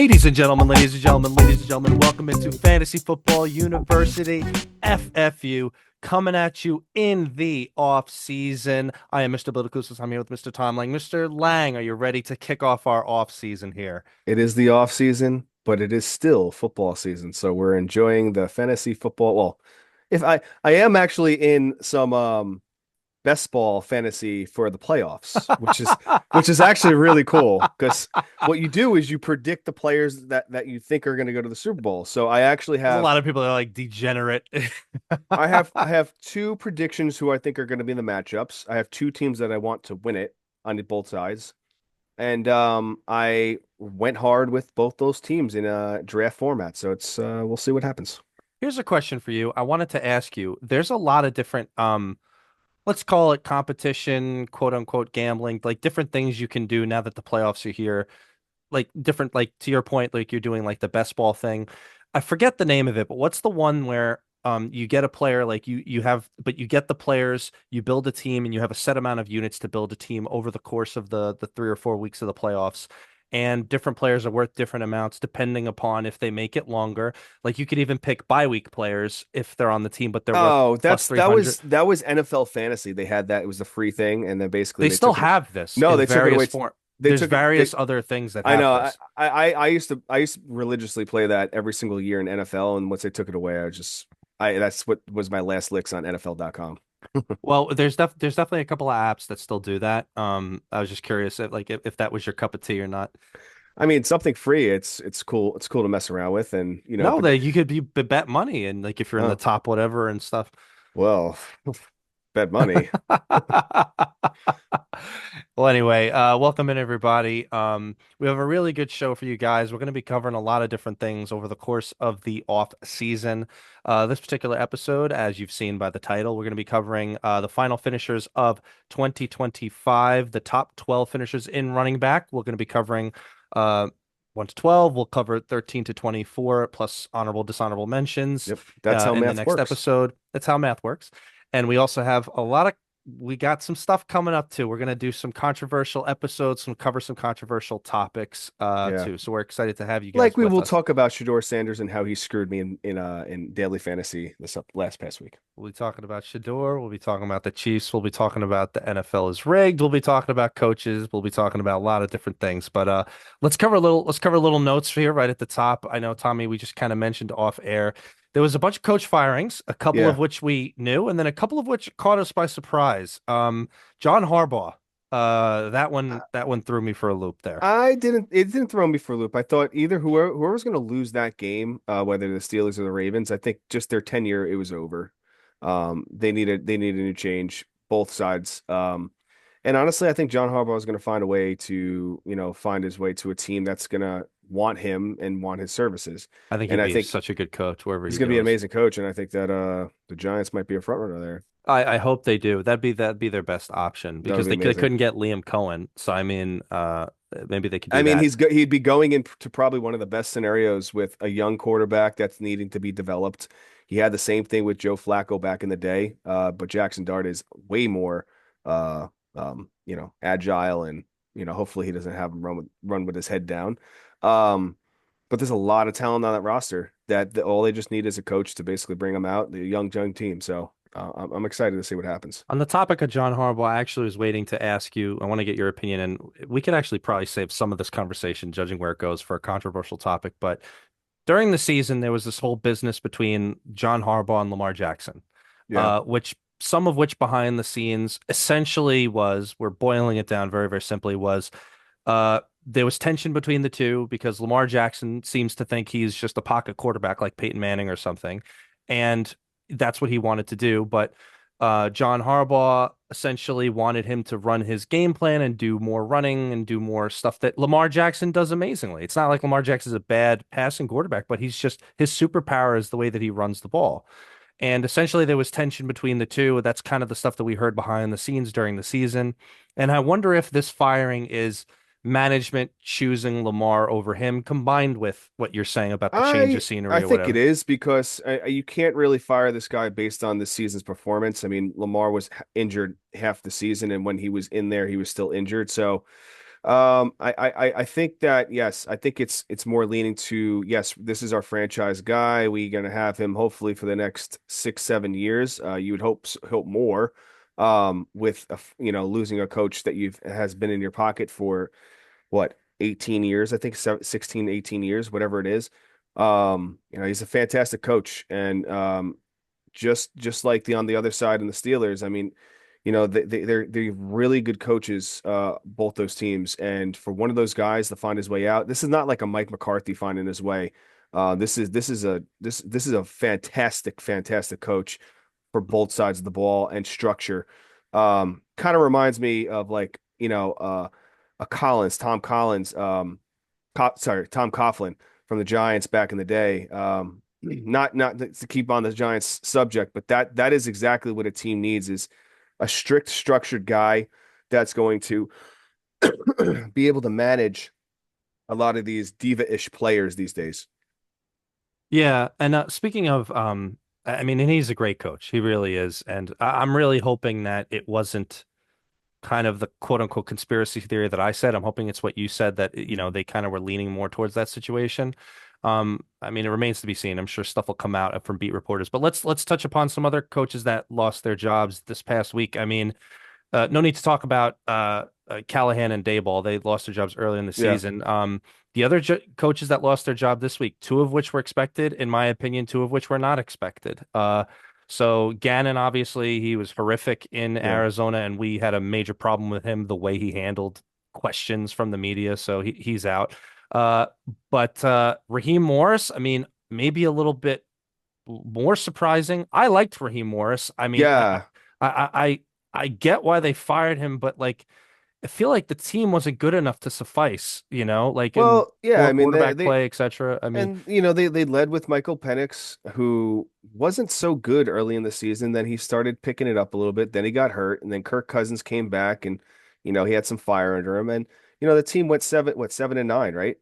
Ladies and gentlemen, welcome into Fantasy Football University, FFU, coming at you in the off season. I am Mr. Bildakusas. I'm here with Mr. Tom Lang. Mr. Lang, are you ready to kick off our off season here? It is the off season, but it is still football season. So we're enjoying the fantasy football. Well, if I am actually in some best ball fantasy for the playoffs, which is actually really cool because what you do is you predict the players that you think are going to go to the Super Bowl. So I actually There's a have lot of people that are like degenerate. I have two predictions who I think are going to be in the matchups. I have two teams that I want to win it on both sides. And I went hard with both those teams in a draft format. So it's we'll see what happens. Here's a question for you. I wanted to ask you, there's a lot of different let's call it competition, quote unquote gambling, like different things you can do now that the playoffs are here. Like different, like to your point, like you're doing like the best ball thing. I forget the name of it, but what's the one where you get a player like you have, but you get the players, you build a team, and you have a set amount of units to build a team over the course of the 3 or 4 weeks of the playoffs. And different players are worth different amounts depending upon if they make it longer. Like you could even pick bye week players if they're on the team, but they're worth Oh, plus that's that 300. was that was NFL fantasy. They had that. It was a free thing, and then basically They they still took it. have this No, in they took it away. various form. They There's took it. various other things that I have know. this. I used to religiously play that every single year in NFL, and once they took it away, I that's what was my last licks on NFL.com. Well, there's definitely a couple of apps that still do that. I was just curious if that was your cup of tea or not. I mean, something free. It's cool. It's cool to mess around with, and No, but that you could be bet money and like if you're in the oh top whatever and stuff. well, bet money. Well, anyway, welcome in everybody. We have a really good show for you guys. We're going to be covering a lot of different things over the course of the off season. This particular episode, as you've seen by the title, we're going to be covering the final finishers of 2025, the top 12 finishers in running back. We're going to be covering 1 to 12. We'll cover 13 to 24 plus honorable, dishonorable mentions Yep, that's how in the math next works. episode. That's how math works. And we also have we got some stuff coming up too. We're gonna do some controversial episodes, cover some controversial topics Yeah. too. So we're excited to have you Like guys we with will us. talk about Shador Sanders and how he screwed me in daily fantasy this last past week. We'll be talking about Shador. We'll be talking about the Chiefs. We'll be talking about the NFL is rigged. We'll be talking about coaches. We'll be talking about a lot of different things. But let's cover a little notes here right at the top. I know Tommy, we just kind of mentioned off air. There was a bunch of coach firings, a couple of Yeah. which we knew, and then a couple of which caught us by surprise. John Harbaugh. That one threw me for a loop there. It didn't throw me for a loop. I thought either whoever was going to lose that game, whether the Steelers or the Ravens, I think just their tenure, it was over. They need a new change, both sides. And honestly, I think John Harbaugh is going to find a way to, find his way to a team that's going to want him and want his services. I think And he'd I be think such a good coach wherever he's he going to be an goes. amazing coach. And I think that the Giants might be a front runner there. I hope they do. That'd be their best option That would because be they amazing. couldn't get Liam Cohen. So I mean, maybe they could I do mean, that. he'd be going into probably one of the best scenarios with a young quarterback that's needing to be developed. He had the same thing with Joe Flacco back in the day, but Jackson Dart is way more, uh, agile, and hopefully he doesn't have him run with his head down. Um, but there's a lot of talent on that roster that all they just need is a coach to basically bring them out, the young team. So I'm excited to see what happens. On the topic of John Harbaugh, I actually was waiting to ask you. I want to get your opinion, and we could actually probably save some of this conversation, judging where it goes, for a controversial topic. But during the season, there was this whole business between John Harbaugh and Lamar Jackson, Yeah. which some of which behind the scenes essentially was, we're boiling it down very, very simply, was there was tension between the two because Lamar Jackson seems to think he's just a pocket quarterback like Peyton Manning or something. And that's what he wanted to do. But John Harbaugh essentially wanted him to run his game plan and do more running and do more stuff that Lamar Jackson does amazingly. It's not like Lamar Jackson is a bad passing quarterback, but he's just his superpower is the way that he runs the ball. And essentially, there was tension between the two. That's kind of the stuff that we heard behind the scenes during the season. And I wonder if this firing is management choosing Lamar over him, combined with what you're saying about the change of I scenery or think it whatever. is because you can't really fire this guy based on this season's performance. I mean, Lamar was injured half the season, and when he was in there, he was still injured. So I think that yes, I think it's more leaning to yes, this is our franchise guy. We're gonna have him hopefully for the next 6, 7 years. You would hope more. With losing a coach that you've has been in your pocket for what 18 years, I think 16, 18 years, whatever it is. He's a fantastic coach, and just like the on the other side in the Steelers, I mean, they're really good coaches, both those teams. And for one of those guys to find his way out, this is not like a Mike McCarthy finding his way. This is a fantastic coach for both sides of the ball and structure. Kind of reminds me of like a Tom Collins, Tom Coughlin from the Giants back in the day. Not to keep on the Giants subject, but that is exactly what a team needs is a strict, structured guy that's going to be able to manage a lot of these diva-ish players these days. Yeah, and speaking of, I mean, and he's a great coach. He really is, and I'm really hoping that it wasn't kind of the quote unquote conspiracy theory that I said. I'm hoping it's what you said that, they kind of were leaning more towards that situation. I mean, it remains to be seen. I'm sure stuff will come out from beat reporters, but let's touch upon some other coaches that lost their jobs this past week. I mean, no need to talk about Callahan and Dayball. They lost their jobs early in the Yeah. season. The other coaches that lost their job this week, two of which were expected, in my opinion, two of which were not expected. So Gannon, obviously, he was horrific in Yeah. Arizona, and we had a major problem with him, the way he handled questions from the media. So he's out. Uh, but Raheem Morris, I mean, maybe a little bit more surprising. I liked Raheem Morris. I mean, Yeah. I I get why they fired him, but like I feel like the team wasn't good enough to suffice, like in Well, yeah, poor I mean quarterback play, etc. I mean, and they led with Michael Penix, who wasn't so good early in the season. Then he started picking it up a little bit. Then he got hurt, and then Kirk Cousins came back, and he had some fire under him. And the team went 7-9, right?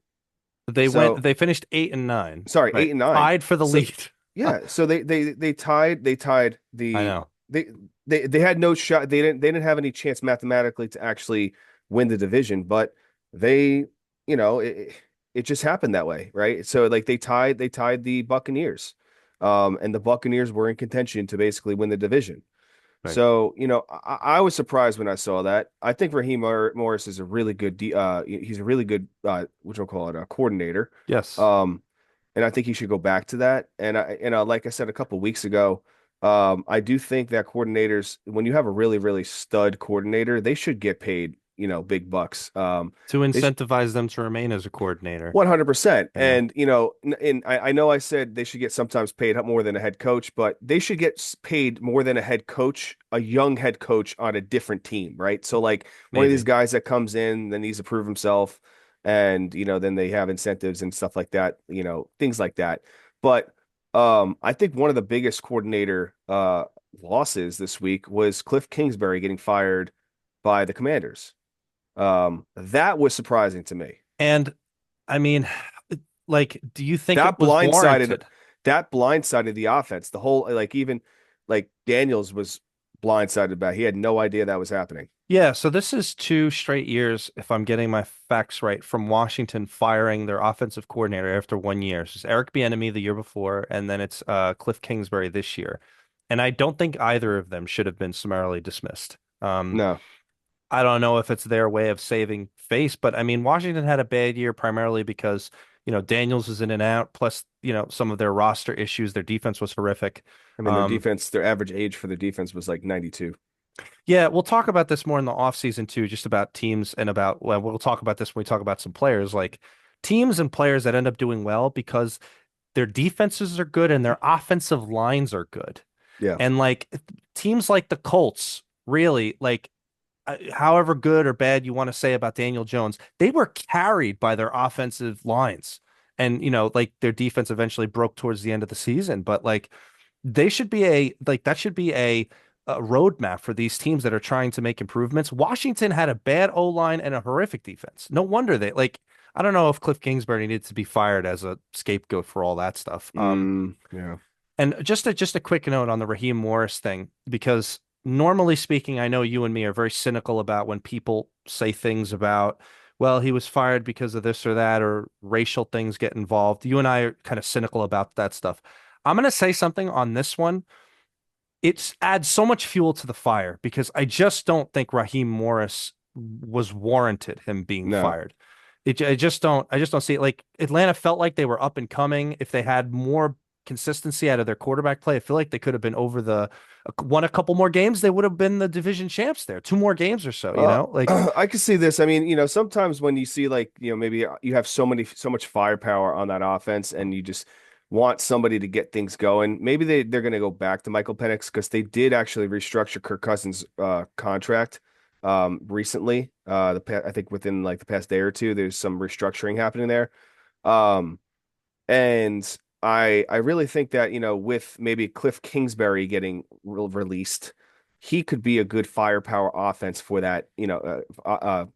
So they finished 8-9, sorry, right? 8-9. Tied for the So lead. yeah, so they tied I the know. they had no shot. They didn't have any chance mathematically to actually win the division, but they it just happened that way, right? So like they tied the Buccaneers. And the Buccaneers were in contention to basically win the division. Right. So, I was surprised when I saw that. I think Raheem Morris is a really good he's a really good what you call it, a coordinator. Yes. Um and I think he should go back to that. And like I said a couple weeks ago, I do think that coordinators, when you have a really, really stud coordinator, they should get paid, big bucks. To They sh incentivize them to remain as a coordinator, 100%. you know. And, I know I said they should get sometimes paid more than a head coach, but they should get paid more than a head coach, a young head coach on a different team, right? So, like one of these Maybe. guys that comes in, then needs to prove himself, and, then they have incentives and stuff like that, things like that. But I think one of the biggest coordinator losses this week was Cliff Kingsbury getting fired by the Commanders. That was surprising to me. And I mean, like, do you think it that was blindsided warranted? that blindsided the offense. The whole like even like Daniels was blindsided by. He had no idea that was happening. Yeah, so this is 2 straight years, if I'm getting my facts right, from Washington firing their offensive coordinator after 1 year. So it's Eric Bieniemy the year before, and then it's Cliff Kingsbury this year. And I don't think either of them should have been summarily dismissed. No, I don't know if it's their way of saving face, but I mean, Washington had a bad year primarily because, Daniels was in and out, plus, some of their roster issues. Their defense was horrific. I mean Um, their average age for the defense was like 92. Yeah, we'll talk about this more in the offseason too, just about teams and about, well, we'll talk about this when we talk about some players, like teams and players that end up doing well because their defenses are good and their offensive lines are good. Yeah. And like teams like the Colts, really, like however good or bad you want to say about Daniel Jones, they were carried by their offensive lines. And, like their defense eventually broke towards the end of the season, but like they should be that should be a roadmap for these teams that are trying to make improvements. Washington had a bad O line and a horrific defense. No wonder they like. I don't know if Cliff Kingsbury needs to be fired as a scapegoat for all that stuff. Yeah. And just a quick note on the Raheem Morris thing, because normally speaking, I know you and me are very cynical about when people say things about well, he was fired because of this or that, or racial things get involved. You and I are kind of cynical about that stuff. I'm going to say something on this one. It adds so much fuel to the fire because I just don't think Raheem Morris was warranted him being No. fired. I just don't see it. Like Atlanta felt like they were up and coming. If they had more consistency out of their quarterback play, I feel like they could have been over won a couple more games. They would have been the division champs there. Two more games or so, Uh, like I could see this. I mean, sometimes when you see like, maybe you have so much firepower on that offense and you just want somebody to get things going. Maybe they're going to go back to Michael Penix because they did actually restructure Kirk Cousins' contract recently. I think within like the past day or two, there's some restructuring happening there. Um, and I really think that, with maybe Cliff Kingsbury getting released, he could be a good firepower offense for that, a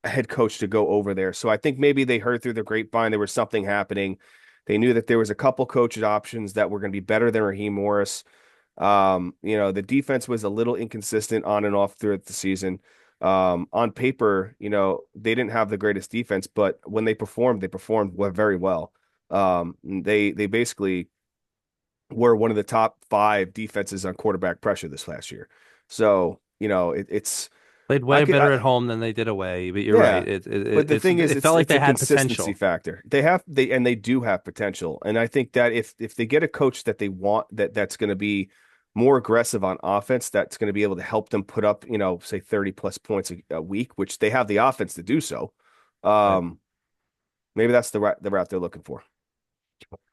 head coach to go over there. So I think maybe they heard through the grapevine there was something happening. They knew that there was a couple coaches options that were going to be better than Raheem Morris. The defense was a little inconsistent on and off throughout the season. On paper, they didn't have the greatest defense, but when they performed very well. They basically were one of the top five defenses on quarterback pressure this last year. So, it's played I way could better I at home than they did away. But you're right. yeah. But the thing is, It felt like it's a they had consistency potential. factor. They do have potential. And I think that if they get a coach that they want that's going to be more aggressive on offense, that's going to be able to help them put up, say 30 plus points a week, which they have the offense to do so. Right. Um, Maybe that's the route they're looking for.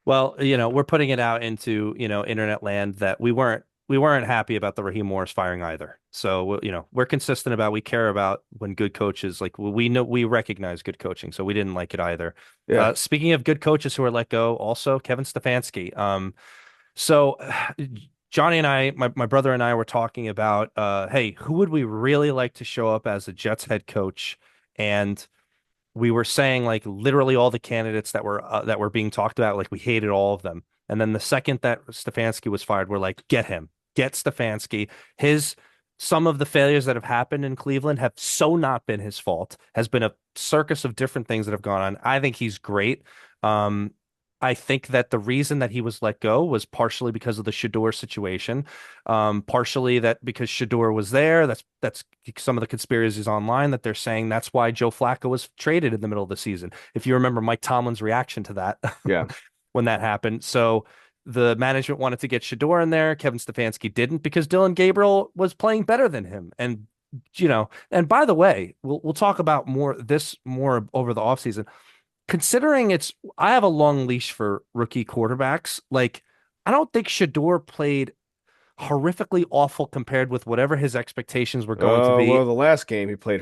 Well, we're putting it out into, internet land that we weren't happy about the Raheem Morris firing either. So, we're consistent about we care about when good coaches like we know we recognize good coaching, so we didn't like it either. Yeah. Speaking of good coaches who are let go, also Kevin Stefanski. So Johnny and my brother and I were talking about, hey, who would we really like to show up as a Jets head coach? And we were saying like literally all the candidates that were being talked about, like we hated all of them. And then the second that Stefanski was fired, we're like, get him, get Stefanski. His Some of the failures that have happened in Cleveland have so not been his fault. Has been a circus of different things that have gone on. I think he's great. Um, I think that the reason that he was let go was partially because of the Shador situation, partially that because Shador was there. That's some of the conspiracies online that they're saying that's why Joe Flacco was traded in the middle of the season. If you remember Mike Tomlin's reaction to that Yeah. when that happened, so the management wanted to get Shador in there. Kevin Stefanski didn't because Dylan Gabriel was playing better than him, and and by the way, we'll talk about more over the offseason considering I have a long leash for rookie quarterbacks. Like, I don't think Shador played horrifically awful compared with whatever his expectations were going to Well, be. the last game he played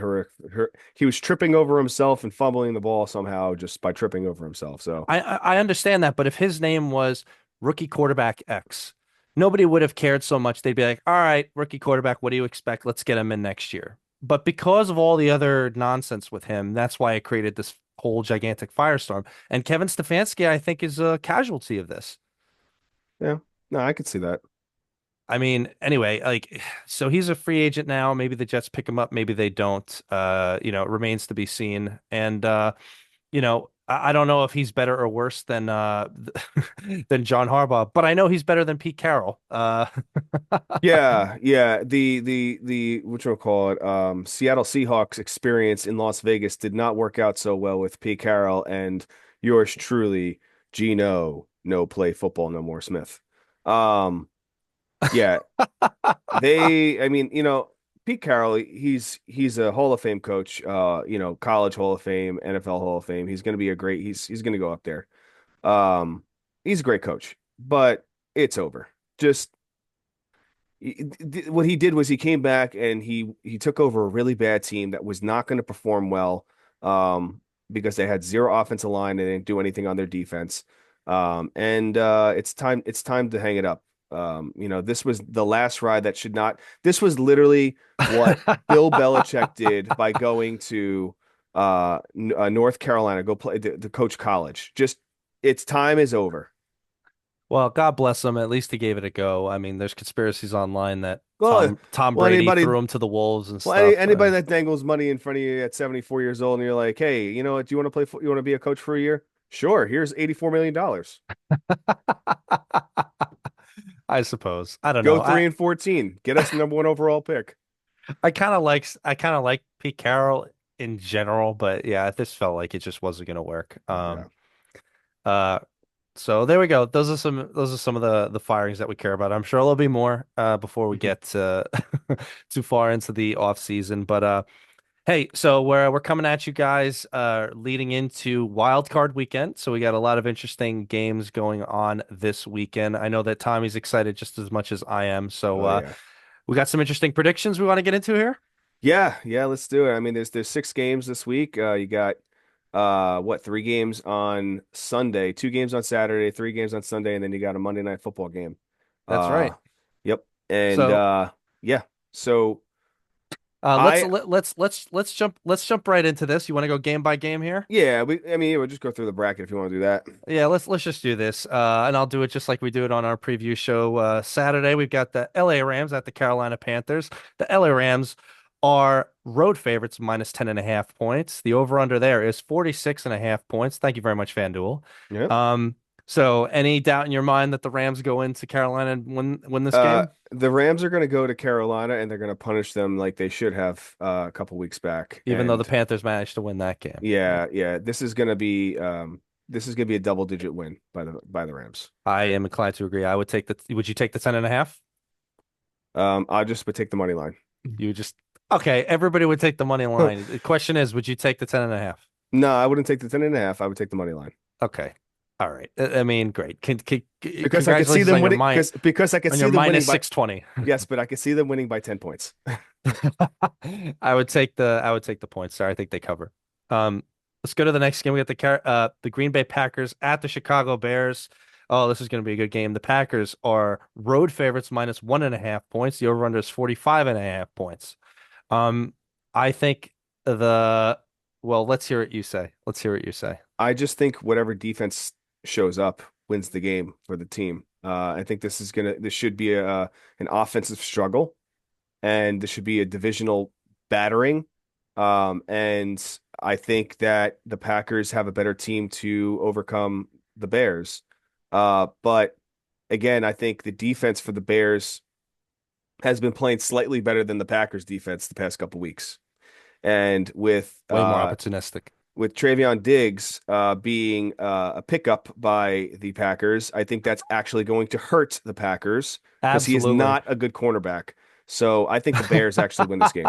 he was tripping over himself and fumbling the ball somehow just by tripping over himself. So, I understand that, but if his name was rookie quarterback X, nobody would have cared so much. They'd be like, all right, rookie quarterback, what do you expect? Let's get him in next year. But because of all the other nonsense with him, that's why it created this whole gigantic firestorm. And Kevin Stefanski, I think, is a casualty of this. yeah, no, I could see that. I mean, anyway, like, so he's a free agent now. Maybe the Jets pick him up, maybe they don't. It remains to be seen. And I don't know if he's better or worse than than John Harbaugh, but I know he's better than Pete Carroll. Yeah, yeah. The what you call it, Seattle Seahawks experience in Las Vegas did not work out so well with Pete Carroll and yours truly, Gino, no play football no more Smith. Um, yeah, I mean, Pete Carroll, he's a Hall of Fame coach, college Hall of Fame, NFL Hall of Fame. He's gonna be he's gonna go up there. Um, he's a great coach, but it's over. Just what he did was he came back and he took over a really bad team that was not going to perform well, because they had zero offensive line and they didn't do anything on their defense. And it's time to hang it up. This was the last ride that should not. This was literally what Bill Belichick did by going to North Carolina, go play the coach college. Just its time is over. Well, God bless him. At least he gave it a go. I mean, there's conspiracies online that Well, Tom well, Brady anybody, threw him to the wolves and well, stuff. anybody that dangles money in front of you at 74 years old, and you're like, hey, you know what? Do you want to play? You want to be a coach for a year? Sure. Here's $84 million. I suppose. I don't Go know. 3-14. Get us the number one overall pick. I kind of like Pete Carroll in general, but yeah, this felt like it just wasn't going to work. Yeah. Uh, so there we go. Those are some of the firings that we care about. I'm sure there'll be more before we get too far into the off season. But hey, so we're coming at you guys leading into Wildcard weekend. So we got a lot of interesting games going on this weekend. I know that Tommy's excited just as much as I am. So Oh yeah. we got some interesting predictions we want to get into here. Yeah, let's do it. I mean, there's 6 games this week. You got what, 3 games on Sunday, 2 games on Saturday, 3 games on Sunday, and then you got a Monday night football game. That's Uh right. yep. And So yeah. So let's I let, let's jump right into this. You want to go game by game here? yeah, I mean, we'll just go through the bracket if you want to do that. Yeah, let's just do this. And I'll do it just like we do it on our preview show. Saturday, we've got the LA Rams at the Carolina Panthers. The LA Rams are road favorites minus 10.5 points. The over-under there is 46.5 points. Thank you very much, FanDuel. Yep. Um, so any doubt in your mind that the Rams go into Carolina and win this game? The Rams are going to go to Carolina and they're going to punish them like they should have a couple weeks back. Even though the And Panthers managed to win that game. yeah, this is going to be a double-digit win by the Rams. I am inclined to agree. Would you take the 10.5? I just would take the money line. You just okay. Everybody would take the money line. The question is, would you take the 10.5? No, I wouldn't take the 10.5. I would take the money line Okay. All right. I mean, great. because I could see Congratulations them winning. Because I could on see your them winning minus by 620. yes, but I could see them winning by 10 points. I would take the points. Sorry, I think they cover. Let's go to the next game. We got the Green Bay Packers at the Chicago Bears. Oh, this is going to be a good game. The Packers are road favorites minus 1.5 points. The over-under is 45.5 points. Um, I think the well, let's hear what you say. Let's hear what you say. I just think whatever defense shows up wins the game for the team. I think this should be an offensive struggle, and this should be a divisional battering. And I think that the Packers have a better team to overcome the Bears. But again, I think the defense for the Bears has been playing slightly better than the Packers defense the past couple weeks. And Way more opportunistic. with Travion Diggs being a pickup by the Packers, I think that's actually going to hurt the Packers because he is Absolutely. not a good cornerback. So I think the Bears actually win this game.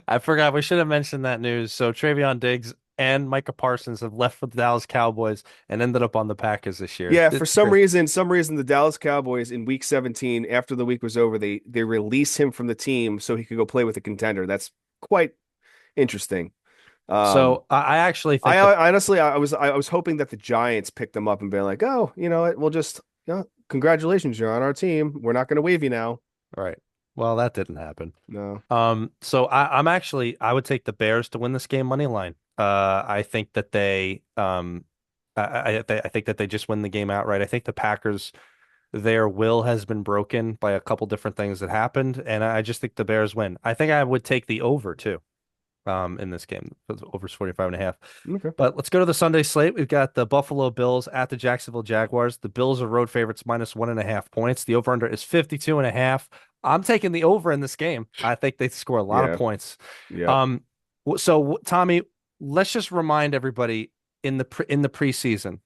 I forgot we should have mentioned that news. So Travion Diggs and Micah Parsons have left for the Dallas Cowboys and ended up on the Packers this year. Yeah, for It's great. some reason, the Dallas Cowboys in Week 17, after the week was over, they release him from the team so he could go play with a contender. That's quite interesting. Um, So I actually I, think the I honestly, I was hoping that the Giants picked them up and be like, oh, you know what, we'll just, congratulations, you're on our team. We're not going to waive you now. right. Well, that didn't happen. No. So I would take the Bears to win this game money line. I think that I think that they just win the game outright. I think the Packers, their will has been broken by a couple different things that happened, and I just think the Bears win. I think I would take the over too, in this game. Over's 45.5. Okay. But let's go to the Sunday slate. We've got the Buffalo Bills at the Jacksonville Jaguars. The Bills are road favorites minus 1.5 points. The over-under is 52.5. I'm taking the over in this game. I think they score a lot of Yeah. points. Yeah. Um, Tommy, let's just remind everybody in the preseason,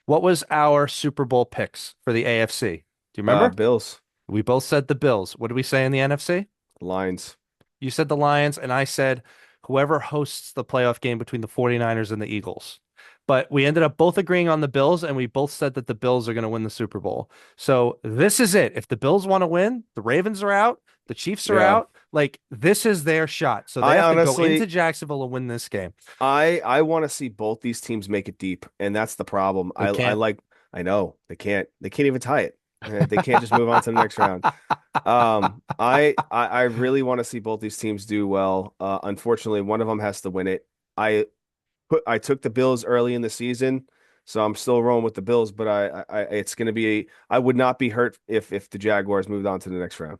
what was our Super Bowl picks for the AFC? Do you remember? Bills, We both said the Bills. What did we say in the NFC? Lions. You said the Lions, and I said whoever hosts the playoff game between the 49ers and the Eagles. But we ended up both agreeing on the Bills, and we both said that the Bills are going to win the Super Bowl. So this is it. If the Bills want to win, the Ravens are out, the Chiefs are Yeah. out. Like this is their shot. So they I have to go into honestly, Jacksonville and win this game. I want to see both these teams make it deep, and that's the problem. They I can't. like I know they can't even tie it. They can't just move on to the next round. I really want to see both these teams do well. Unfortunately, one of them has to win it. I I took the Bills early in the season. So I'm still rolling with the Bills, but it's going to be I would not be hurt if the Jaguars moved on to the next round.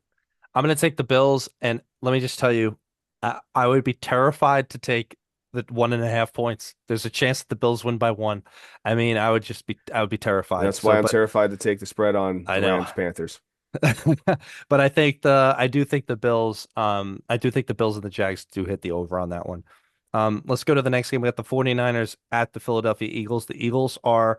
I'm going to take the Bills, and let me just tell you, I would be terrified to take the 1.5 points. There's a chance that the Bills win by one. I mean, I would be terrified. That's why So, I'm but terrified to take the spread on I the know. Rams Panthers. But I do think the Bills and the Jags do hit the over on that one. Let's go to the next game. We got the 49ers at the Philadelphia Eagles. The Eagles are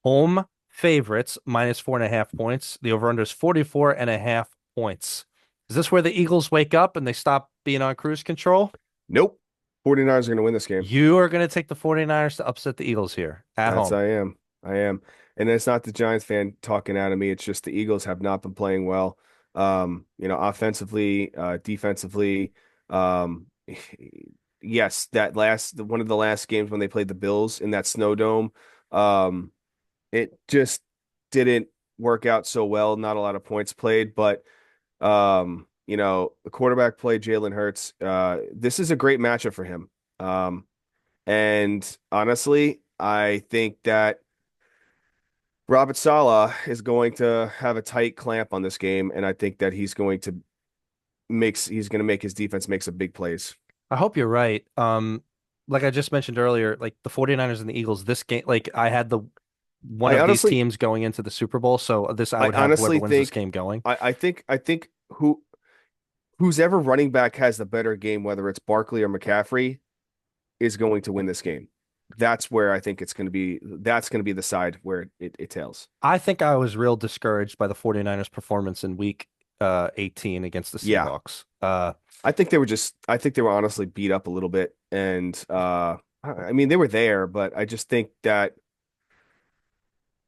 home favorites, minus 4.5 points. The over-under is 44.5 points. Is this where the Eagles wake up and they stop being on cruise control? Nope. 49ers are going to win this game. You are going to take the 49ers to upset the Eagles here at That's home. I am. I am. And it's not the Giants fan talking out of me. It's just the Eagles have not been playing well. Offensively, defensively. Um, yes, one of the last games when they played the Bills in that snow dome, um, it just didn't work out so well. Not a lot of points played, but the quarterback play, Jalen Hurts. This is a great matchup for him. And honestly, I think that Robert Saleh is going to have a tight clamp on this game, and I think that he's going to make his defense make some big plays. I hope you're right. Like I just mentioned earlier, like the 49ers and the Eagles, this game, like I had the one I of these honestly, teams going into the Super Bowl, so I I would have whoever honestly wins this think, game going. I think who's ever running back has the better game, whether it's Barkley or McCaffrey, is going to win this game. That's where I think it's going to be. That's going to be the side where it tails. I think I was real discouraged by the 49ers performance in week 18 against the Yeah, Seahawks. I think they were honestly beat up a little bit. And I mean, they were there, but I just think that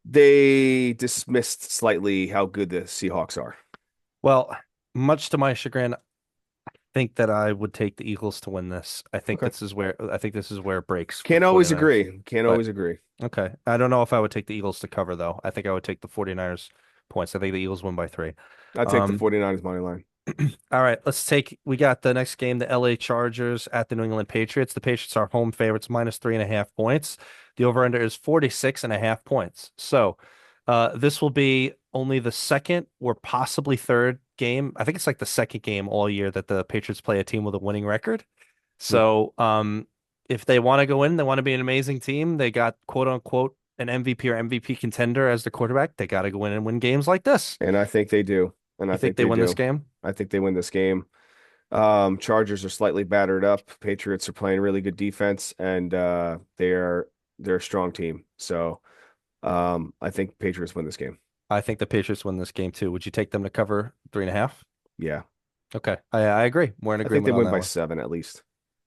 they dismissed slightly how good the Seahawks are. Well, much to my chagrin, I think that I would take the Eagles to win this. Okay. I think this is where it breaks for Can't the always 49ers. agree. Can't But always agree. okay. I don't know if I would take the Eagles to cover though. I think I would take the 49ers points. I think the Eagles win by three. I take the Um, 49ers money line. all right, we got the next game, the LA Chargers at the New England Patriots. The Patriots are home favorites, minus 3.5 points. The over-under is 46.5 points. So this will be only the second or possibly third game. I think it's like the second game all year that the Patriots play a team with a winning record. Hmm. So if they want to go in, they want to be an amazing team. They got quote unquote an MVP or MVP contender as the quarterback. They got to go in and win games like this. And I think they do. And I You think think they they win this do. game? I think they win this game. Chargers are slightly battered up. Patriots are playing really good defense, and they're a strong team. So I think Patriots win this game. I think the Patriots win this game too. Would you take them to cover 3.5? Yeah. Okay. I agree. We're in I think they agreement on win that by one. 7 at least.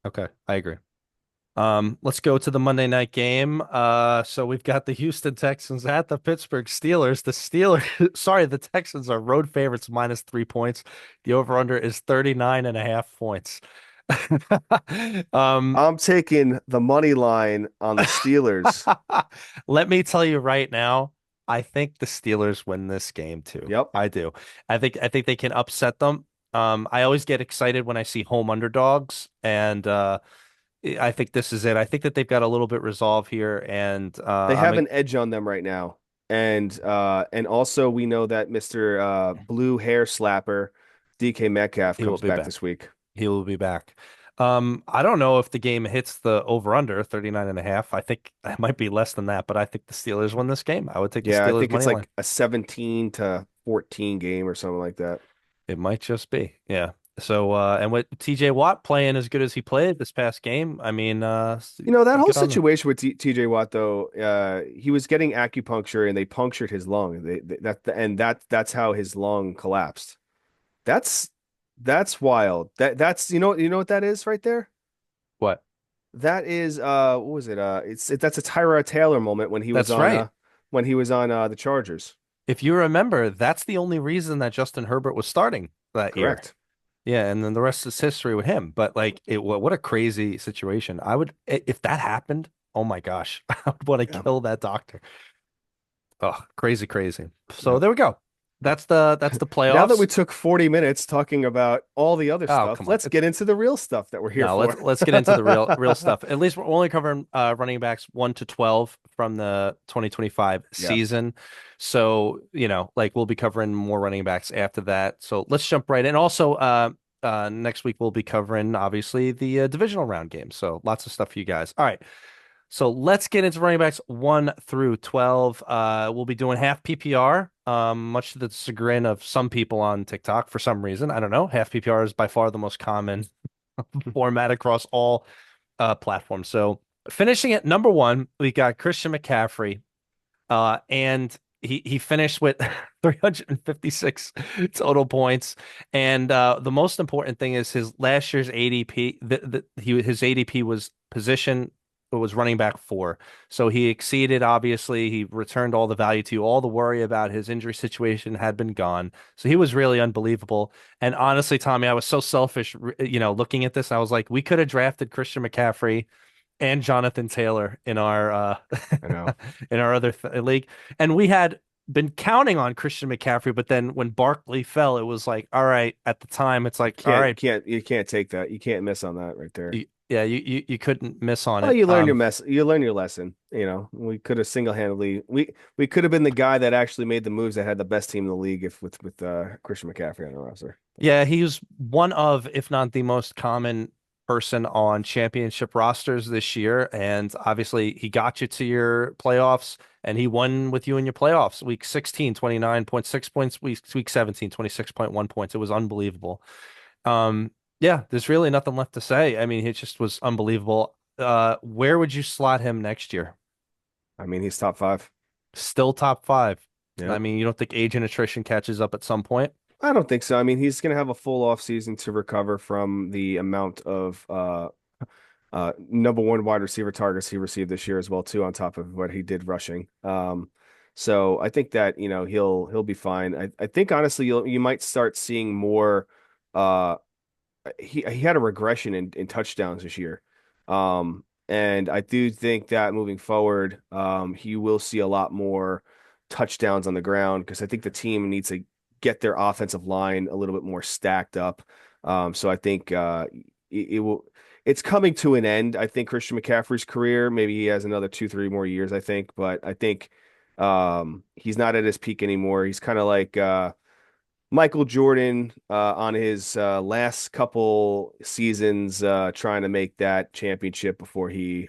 Okay. I agree. Let's go to the Monday night game. So we've got the Houston Texans at the Pittsburgh Steelers. The Steelers, sorry, the Texans are road favorites, minus 3 points. The over-under is 39.5 points. Um, I'm taking the money line on the Steelers. let me tell you right now, I think the Steelers win this game too. Yep. I do. I think they can upset them. I always get excited when I see home underdogs, and I think this is it. I think that they've got a little bit resolve here, and They have an edge on them right now. And also we know that Mr. Blue Hair Slapper DK Metcalf he will comes be back back. this week. He will be back. I don't know if the game hits the over under 39.5. I think it might be less than that, but I think the Steelers win this game. I would take the Yeah, I Steelers think money it's line. like a 17-14 game or something like that. It might just be. Yeah. So and with TJ Watt playing as good as he played this past game, I mean That whole good on them. situation with TJ Watt though, he was getting acupuncture and they punctured his lung. That's how his lung collapsed. That's that's wild. That's you know what that is right there? What? That is what was it? That's a Tyrod Taylor moment That's right. when he was on the Chargers. If you remember, that's the only reason that Justin Herbert was starting that year. Correct. Yeah, and then the rest is history with him. But like what a crazy situation. If that happened, oh my gosh, I would want to Yeah. kill that doctor. Oh, crazy, crazy. So Yep. there we go. that's the Now that we playoffs. took 40 minutes talking about all the other Oh, stuff, come on. let's get into the real stuff that we're here No, let's for. let's get into the real stuff. At least we're only covering running backs 1 to 12 from the 2025 Yeah. season. So, like we'll be covering more running backs after that. So let's jump right in. Also, next week we'll be covering obviously the divisional round games. So lots of stuff for you guys. All right. So let's get into running backs 1 through 12. We'll be doing half PPR, much to the chagrin of some people on TikTok for some reason. I don't know. Half PPR is by far the most common format across all platforms. So finishing at number one, we got Christian McCaffrey, and he finished with 356 total points. And the most important thing is his last year's ADP. His ADP was position. It was running back four. So he exceeded, obviously. He returned all the value to you. All the worry about his injury situation had been gone. So he was really unbelievable. And honestly, Tommy, I was so selfish, looking at this. I was like, we could have drafted Christian McCaffrey and Jonathan Taylor in our I know. in our other league, and we had been counting on Christian McCaffrey, but then when Barkley fell, it was like, all right, at the time, it's You like, all can't right, can't you can't take that. You can't miss on that right there. yeah, you couldn't miss on Well, it. you learn your lesson. We could have single-handedly we could have been the guy that actually made the moves that had the best team in the league if with Christian McCaffrey on the roster. Yeah, he was one of, if not the most common person on championship rosters this year. And obviously, he got you to your playoffs and he won with you in your playoffs. Week 16, 29.6 points. Week 17, 26.1 points. It was unbelievable. Yeah, there's really nothing left to say. I mean, it just was unbelievable. Where would you slot him next year? I mean, he's top five. Still top five. I Yeah. mean, you don't think age and attrition catches up at some point? I don't think so. I mean, he's going to have a full off season to recover from the amount of number one wide receiver targets he received this year as well too, on top of what he did rushing. So I think that he'll be fine. I think honestly you might start seeing more. Uh, he had a regression in touchdowns this year. And I do think that moving forward, he will see a lot more touchdowns on the ground because I think the team needs to get their offensive line a little bit more stacked up. So I think it will. It's coming to an end. I think Christian McCaffrey's career, maybe he has another 2, 3 more years, I think, but I think he's not at his peak anymore. He's kind of like Michael Jordan on his last couple seasons, trying to make that championship before he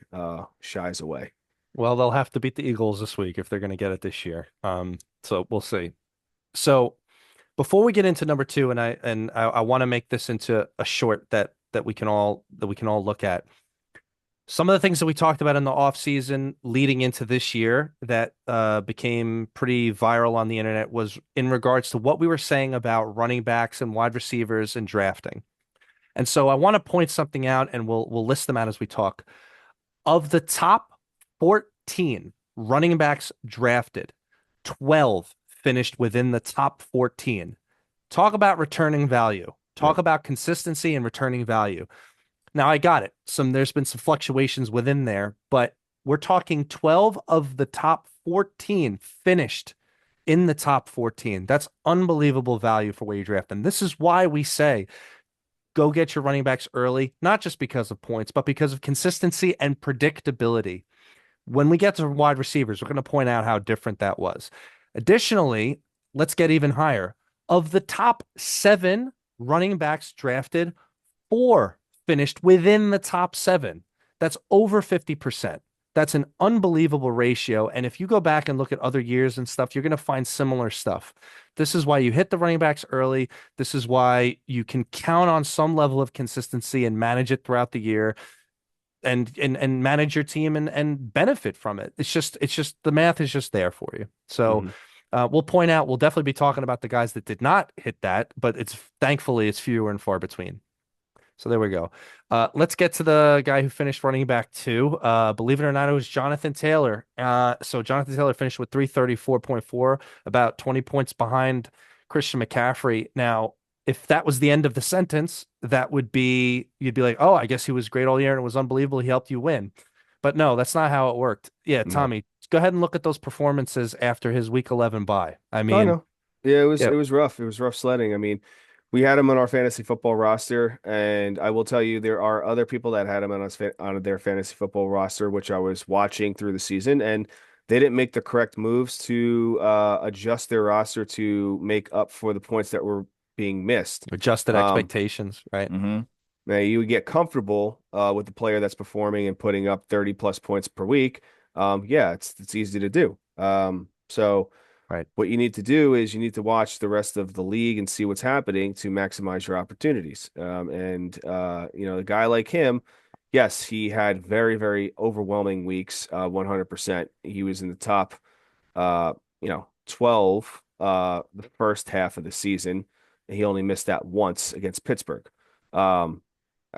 shies away. Well, they'll have to beat the Eagles this week if they're going to get it this year. So we'll see. So before we get into number two, and I want to make this into a short that we can all look at. Some of the things that we talked about in the offseason leading into this year that became pretty viral on the internet was in regards to what we were saying about running backs and wide receivers and drafting. And so I want to point something out, and we'll list them out as we talk. Of the top 14 running backs drafted, 12 finished within the top 14. Talk about returning value. Talk Yep. about consistency and returning value. Now I got it. There's been some fluctuations within there, but we're talking 12 of the top 14 finished in the top 14. That's unbelievable value for where you draft them. This is why we say go get your running backs early, not just because of points, but because of consistency and predictability. When we get to wide receivers, we're going to point out how different that was. Additionally, let's get even higher. Of the top 7 running backs drafted, 4 finished within the top 7. That's over 50%. That's an unbelievable ratio. And if you go back and look at other years and stuff, you're going to find similar stuff. This is why you hit the running backs early. This is why you can count on some level of consistency and manage it throughout the year and manage your team and benefit from it. It's just the math is just there for you. So Mhm. we'll definitely be talking about the guys that did not hit that, but thankfully it's fewer and far between. So there we go. Let's get to the guy who finished running back two. Believe it or not, it was Jonathan Taylor. So Jonathan Taylor finished with 334.4, about 20 points behind Christian McCaffrey. Now, if that was the end of the sentence, you'd be like, oh, I guess he was great all year and it was unbelievable. He helped you win. But no, that's not how it worked. Yeah, No. Tommy, go ahead and look at those performances after his week 11 bye. I Oh, I mean, know. Yeah, it Yeah, was rough. It was rough sledding. I mean, we had him on our fantasy football roster, and I will tell you there are other people that had him on their fantasy football roster, which I was watching through the season, and they didn't make the correct moves to adjust their roster to make up for the points that were being missed. adjusted Um, expectations, right? Hmm. Now you would get comfortable with the player that's performing and putting up 30 plus points per week. Yeah, it's easy to do. So Right. what you need to do is you need to watch the rest of the league and see what's happening to maximize your opportunities. A guy like him, yes, he had very, very overwhelming weeks, 100%. He was in the top, 12, the first half of the season. And he only missed that once against Pittsburgh. Um,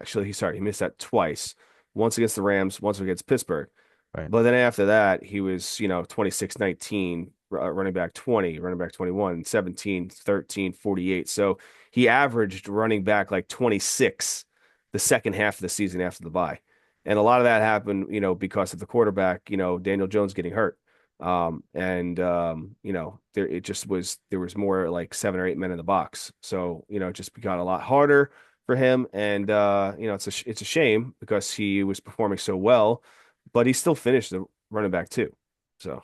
he missed that twice, once against the Rams, once against Pittsburgh. Right. But then after that, he was, 26-19, running back 20, running back 21, 17, 13, 48. So he averaged running back like 26 the second half of the season after the bye. And a lot of that happened, because of the quarterback, Daniel Jones getting hurt. There was more like 7 or 8 men in the box. So, it just got a lot harder for him. And, it's a shame because he was performing so well, but he still finished the running back too. So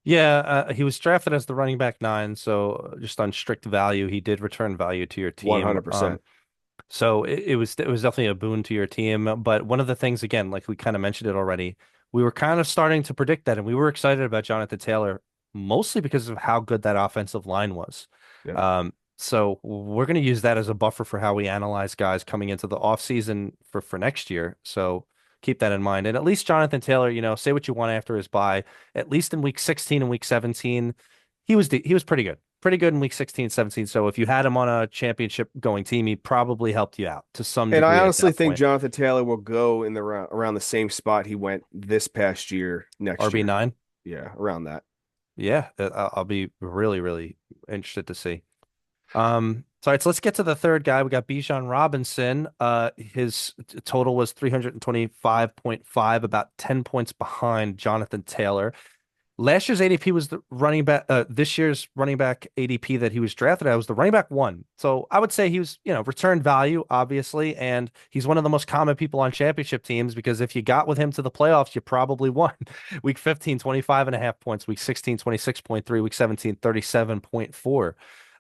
Yeah, he was drafted as the running back 9, so just on strict value, he did return value to your team. 100%. So it was definitely a boon to your team. But one of the things, again, like we kind of mentioned it already, we were kind of starting to predict that, and we were excited about Jonathan Taylor, mostly because of how good that offensive line was. Yeah. So we're going to use that as a buffer for how we analyze guys coming into the offseason for next year. So keep that in mind. And at least Jonathan Taylor, say what you want after his bye, at least in week 16 and week 17, he was pretty good. Pretty good in week 16, 17. So if you had him on a championship going team, he probably helped you out to some And I degree at honestly that think point. Jonathan Taylor will go in the around the same spot he went this past year, next year. RB9. Yeah, around that. Yeah, I'll be really, really interested to see. So, all right, so let's get to the third guy. We got Bijan Robinson. His total was 325.5, about 10 points behind Jonathan Taylor. Last year's ADP was the running back. This year's running back ADP that he was drafted at was the running back 1. So I would say he was, return value, obviously, and he's one of the most common people on championship teams because if you got with him to the playoffs, you probably won. Week 15, 25.5 points. Week 16, 26.3. Week 17, 37.4.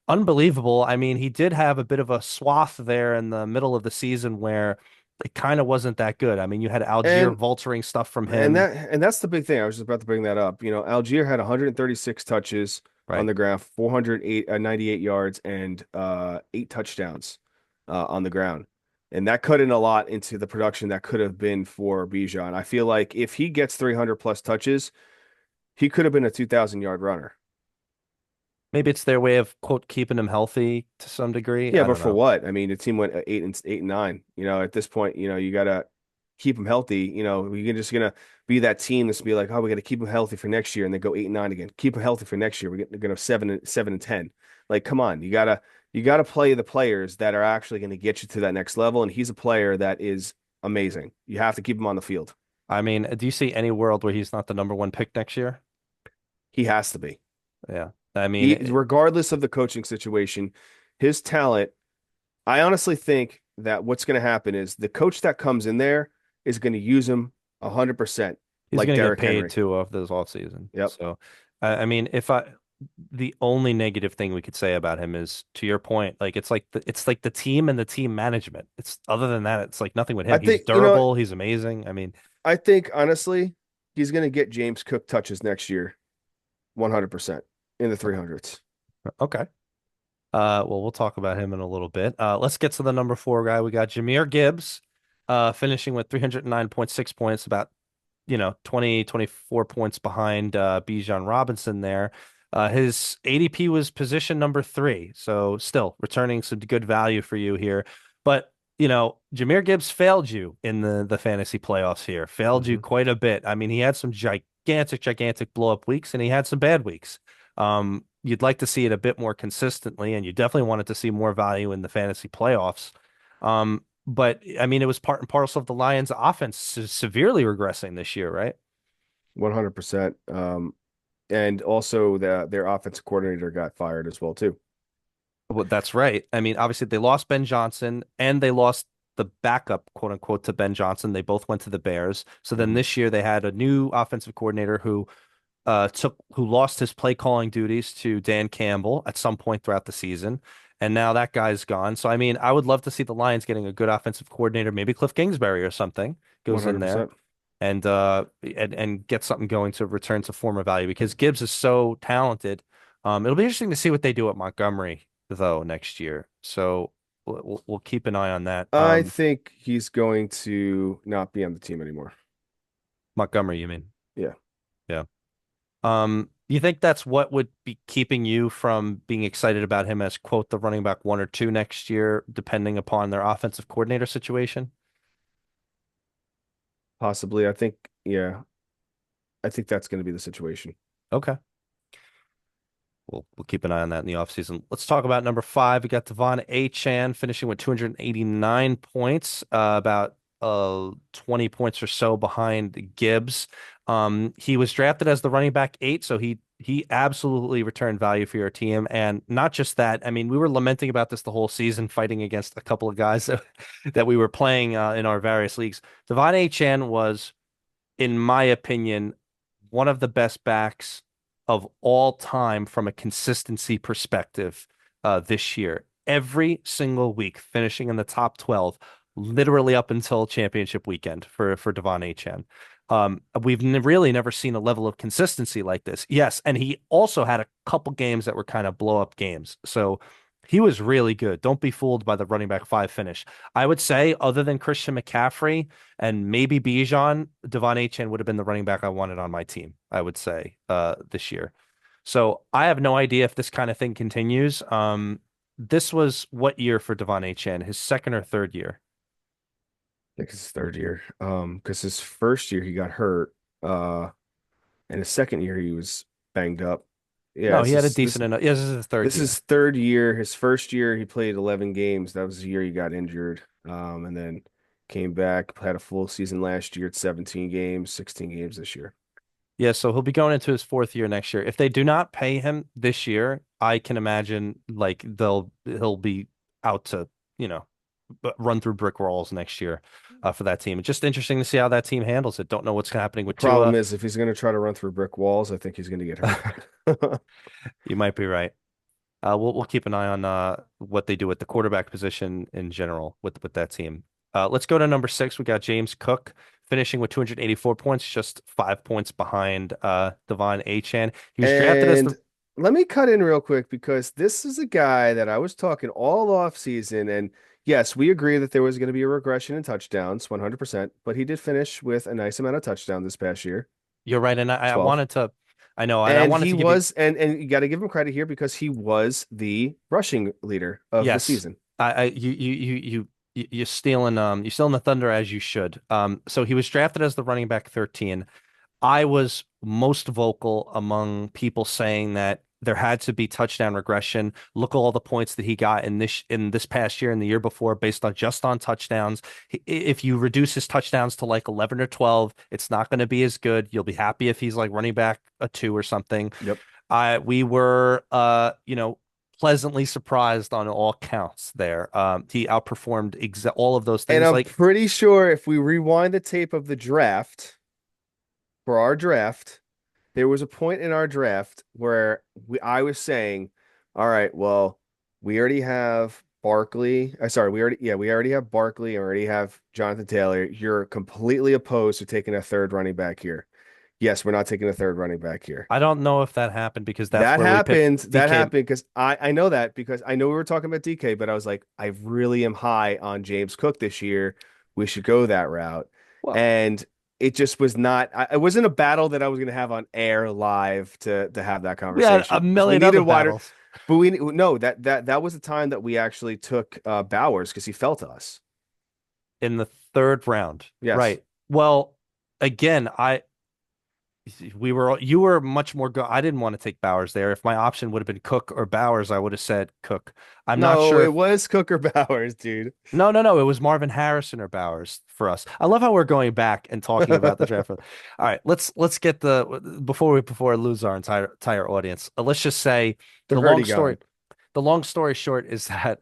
Unbelievable. I mean, he did have a bit of a swath there in the middle of the season where it kind of wasn't that good. I mean, you had Algier And vulturing stuff from and him, that's the big thing. I was just about to bring that up. Algier had 136 touches on right? the ground, 498 yards, and 8 touchdowns on the ground. And that cut in a lot into the production that could have been for Bijan. I feel like if he gets 300 plus touches, he could have been a 2,000-yard runner. Maybe it's their way of quote keeping him healthy to some degree. Yeah, I but don't for know. what? I mean, the team went 8-9. At this point, you gotta keep him healthy. You're just gonna be that team that's be like, oh, we gotta keep him healthy for next year, and then go 8-9 again. Keep him healthy for next year. We're gonna 7-10. Like, come on, you gotta play the players that are actually gonna get you to that next level. And he's a player that is amazing. You have to keep him on the field. I mean, do you see any world where he's not the number 1 pick next year? He has to be. Yeah. I mean, He, regardless of the coaching situation, his talent. I honestly think that what's going to happen is the coach that comes in there is going to use him 100%, he's like going to get Derrick paid Henry. too off this offseason. Yep. So, I mean, the only negative thing we could say about him is to your point, like it's like the team and the team management. It's other than that, it's like nothing with I him. He's think, durable. He's amazing. I mean, I think honestly, he's going to get James Cook touches next year, 100% in the 300s. okay. Well, we'll talk about him in a little bit. Let's get to the number 4 guy. We got Jahmyr Gibbs, finishing with 309.6 points, about 20, 24 points behind Bijan Robinson there. His ADP was position number 3, so still returning some good value for you here. But Jahmyr Gibbs failed you in the fantasy playoffs here. Failed you Hmm. quite a bit. I mean, he had some gigantic blow up weeks, and he had some bad weeks. You'd like to see it a bit more consistently, and you definitely wanted to see more value in the fantasy playoffs. But I mean, it was part and parcel of the Lions' offense severely regressing this year, right? 100%. And also their offensive coordinator got fired as well too. Well, that's right. I mean, obviously they lost Ben Johnson and they lost the backup, quote unquote, to Ben Johnson. They both went to the Bears. So then Mhm. this year they had a new offensive coordinator who lost his play calling duties to Dan Campbell at some point throughout the season. And now that guy's gone. So I mean, I would love to see the Lions getting a good offensive coordinator, maybe Cliff Kingsbury or something goes in there 100%. and get something going to return to former value because Gibbs is so talented. It'll be interesting to see what they do at Montgomery though next year. So we'll keep an eye on that. I think he's going to not be on the team anymore. Montgomery, you mean? Yeah, Yeah. You think that's what would be keeping you from being excited about him as, quote, the running back one or two next year, depending upon their offensive coordinator situation? possibly. Yeah, I think that's going to be the situation. Okay. We'll keep an eye on that in the offseason. Let's talk about number five. We got Devon Chan finishing with 289 points, about 20 points or so behind Gibbs. He was drafted as the running back eight, so he absolutely returned value for your team. And not just that, I mean, we were lamenting about this the whole season, fighting against a couple of guys that we were playing in our various leagues. Devon Chan was, in my opinion, one of the best backs of all time from a consistency perspective this year. Every single week, finishing in the top 12, literally up until championship weekend for Devon Achane. We've really never seen a level of consistency like this. Yes, and he also had a couple games that were kind of blow up games. So he was really good. Don't be fooled by the running back five finish. I would say, other than Christian McCaffrey and maybe Bijan, Devon Achane would have been the running back I wanted on my team, I would say, this year. So I have no idea if this kind of thing continues. This was what year for Devon Achane? His second or third year? I think it's his third year. Because his first year he got hurt. And his second year he was banged up. Yeah, No, he had a decent enough. Yes, this is his third this year. is third year. His first year he played 11 games. That was the year he got injured. And then came back, had a full season last year at 17 games, 16 games this year. Yeah, so he'll be going into his fourth year next year. If they do not pay him this year, I can imagine like he'll be out to, you know, run through brick walls next year for that team. It's just interesting to see how that team handles it. Don't know what's happening The with problem Tua. is if he's going to try to run through brick walls, I think he's going to get hurt. You might be right. We'll keep an eye on what they do with the quarterback position in general with that team. Let's go to number six. We got James Cook finishing with 284 points, just 5 points behind Devon Achane. He was drafted as And the let me cut in real quick because this is a guy that I was talking all off season. And yes, we agree that there was going to be a regression in touchdowns, 100%, but he did finish with a nice amount of touchdown this past year, You're right, and I 12. wanted to, I know, and I And wanted he to give you was, and you got to give him credit here because he was the rushing leader of the yes. season. You're stealing the thunder as you should. So he was drafted as the running back 13. I was most vocal among people saying that there had to be touchdown regression. Look at all the points that he got in this past year and the year before based on just on touchdowns. If you reduce his touchdowns to like 11 or 12, it's not going to be as good. You'll be happy if he's like running back a two or something. Yep. We were pleasantly surprised on all counts there. He outperformed all of those And things. I'm Like, pretty sure if we rewind the tape of the draft for our draft, there was a point in our draft where I was saying, all right, well, we already have Barkley. Sorry, we already have Barkley and we already have Jonathan Taylor. You're completely opposed to taking a third running back here. Yes, we're not taking a third running back here. I don't know if that happened because that's That where we picked happened. That DK. happened because I know that because I know we were talking about DK, but I was like, I really am high on James Cook this year. We should go that route. Well, And it just was not. It wasn't a battle that I was going to have on air live to have that we had a conversation because we million needed other wider. battles But we no that was the time that we actually took Bowers because he fell to us. in the third round. Yes. Right. Well, again, You were much more I didn't want to take Bowers there. If my option would have been Cook or Bowers, I would have said Cook. I'm not No, sure it if was Cooker Bowers, dude. no, no, no. It was Marvin Harrison or Bowers for us. I love how we're going back and talking about the draft. All right, let's get before I lose our entire audience. Let's just say They're the long already story gone. the long story short is that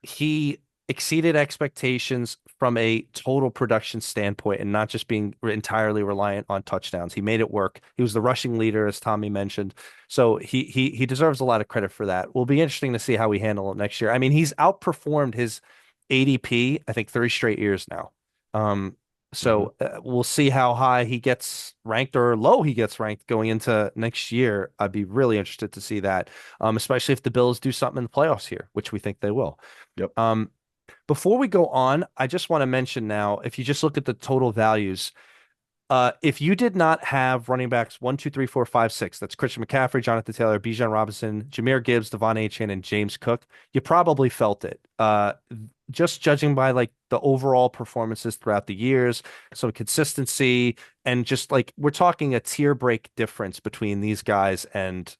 he exceeded expectations from a total production standpoint and not just being entirely reliant on touchdowns. He made it work. He was the rushing leader, as Tommy mentioned. So he deserves a lot of credit for that. Will be interesting to see how we handle it next year. I mean, he's outperformed his ADP, I think, 3 straight years now. Um, Hmm. we'll see how high he gets ranked or low he gets ranked going into next year. I'd be really interested to see that, especially if the Bills do something in the playoffs here, which we think they will. Yep. Um, Before we go on, I just want to mention now, if you just look at the total values, if you did not have running backs 1, 2, 3, 4, 5, 6, that's Christian McCaffrey, Jonathan Taylor, Bijan Robinson, Jahmyr Gibbs, Devon Achane, and James Cook, you probably felt it. Just judging by like the overall performances throughout the years, some consistency, and just like we're talking a tier break difference between these guys and,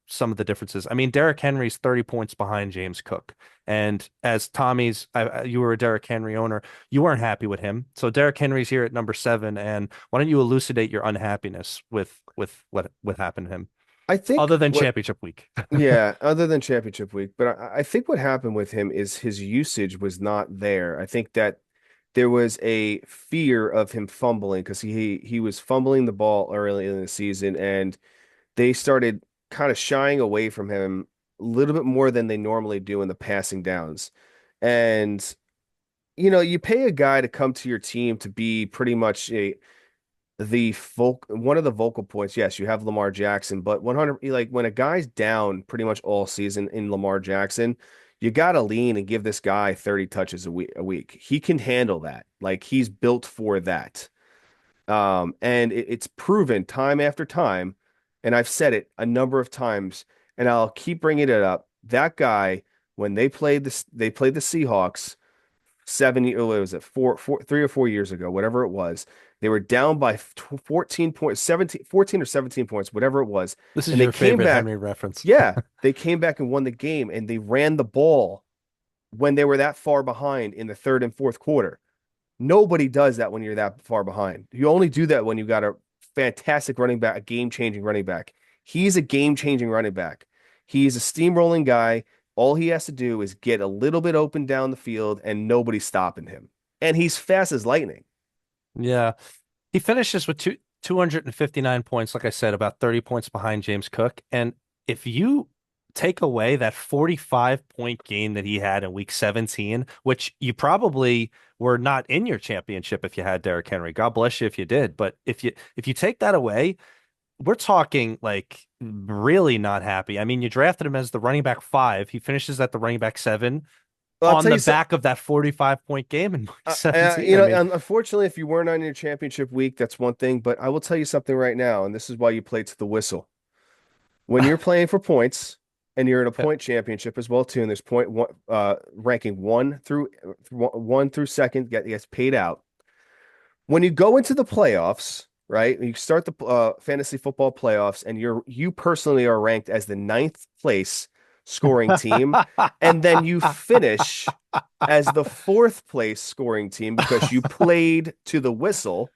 some of the differences. I mean, Derrick Henry's 30 points behind James Cook. And as you were a Derrick Henry owner, you weren't happy with him. So Derrick Henry's here at number 7, and why don't you elucidate your unhappiness with what happened to him, I think other than what, championship week? yeah, other than championship week, but I think what happened with him is his usage was not there. I think that there was a fear of him fumbling because he was fumbling the ball early in the season, and they started kind of shying away from him a little bit more than they normally do in the passing downs. And you pay a guy to come to your team to be pretty much one of the vocal points. Yes, you have Lamar Jackson, but 100 like when a guy's down pretty much all season in Lamar Jackson, you got to lean and give this guy 30 touches a week. He can handle that. Like he's built for that. And it's proven time after time, and I've said it a number of times, and I'll keep bringing it up. That guy, when they played the Seahawks what was it, 3 or 4 years ago, whatever it was. They were down by 14 points, 17, 14 or 17 points, whatever it was. This is And they your came favorite back. Henry reference. Yeah, they came back and won the game, and they ran the ball when they were that far behind in the third and fourth quarter. Nobody does that when you're that far behind. You only do that when you got a fantastic running back, a game-changing running back. He's a game-changing running back. He's a steamrolling guy. All he has to do is get a little bit open down the field and nobody's stopping him. And he's fast as lightning. Yeah. He finishes with 259 points, like I said, about 30 points behind James Cook. And if you take away that 45-point game that he had in week 17, which you probably were not in your championship if you had Derrick Henry. God bless you if you did. But if you take that away, we're talking like really not happy. I mean, you drafted him as the running back 5. He finishes at the running back 7 Well, I'll on tell the you so. back of that 45-point game in week 17. I mean, Unfortunately, if you weren't on your championship week, that's one thing. But I will tell you something right now, and this is why you play to the whistle. When you're playing for points and you're in a point championship as well too, and there's point one ranking one through second gets paid out. When you go into the playoffs, right? You start the fantasy football playoffs, and you personally are ranked as the ninth place scoring team, and then you finish as the fourth place scoring team because you played to the whistle.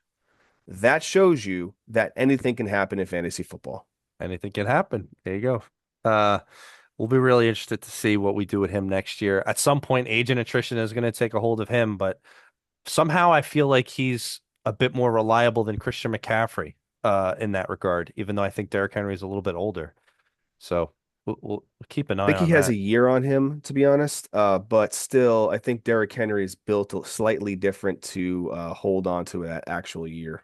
That shows you that anything can happen in fantasy football. anything can happen. There you go. Uh, we'll be really interested to see what we do with him next year. At some point, agent attrition is going to take a hold of him, but somehow I feel like he's a bit more reliable than Christian McCaffrey in that regard, even though I think Derrick Henry is a little bit older. So we'll keep an I eye think he on has a that. year on him, to be honest. But still, I think Derrick Henry is built slightly different to hold on to that actual year.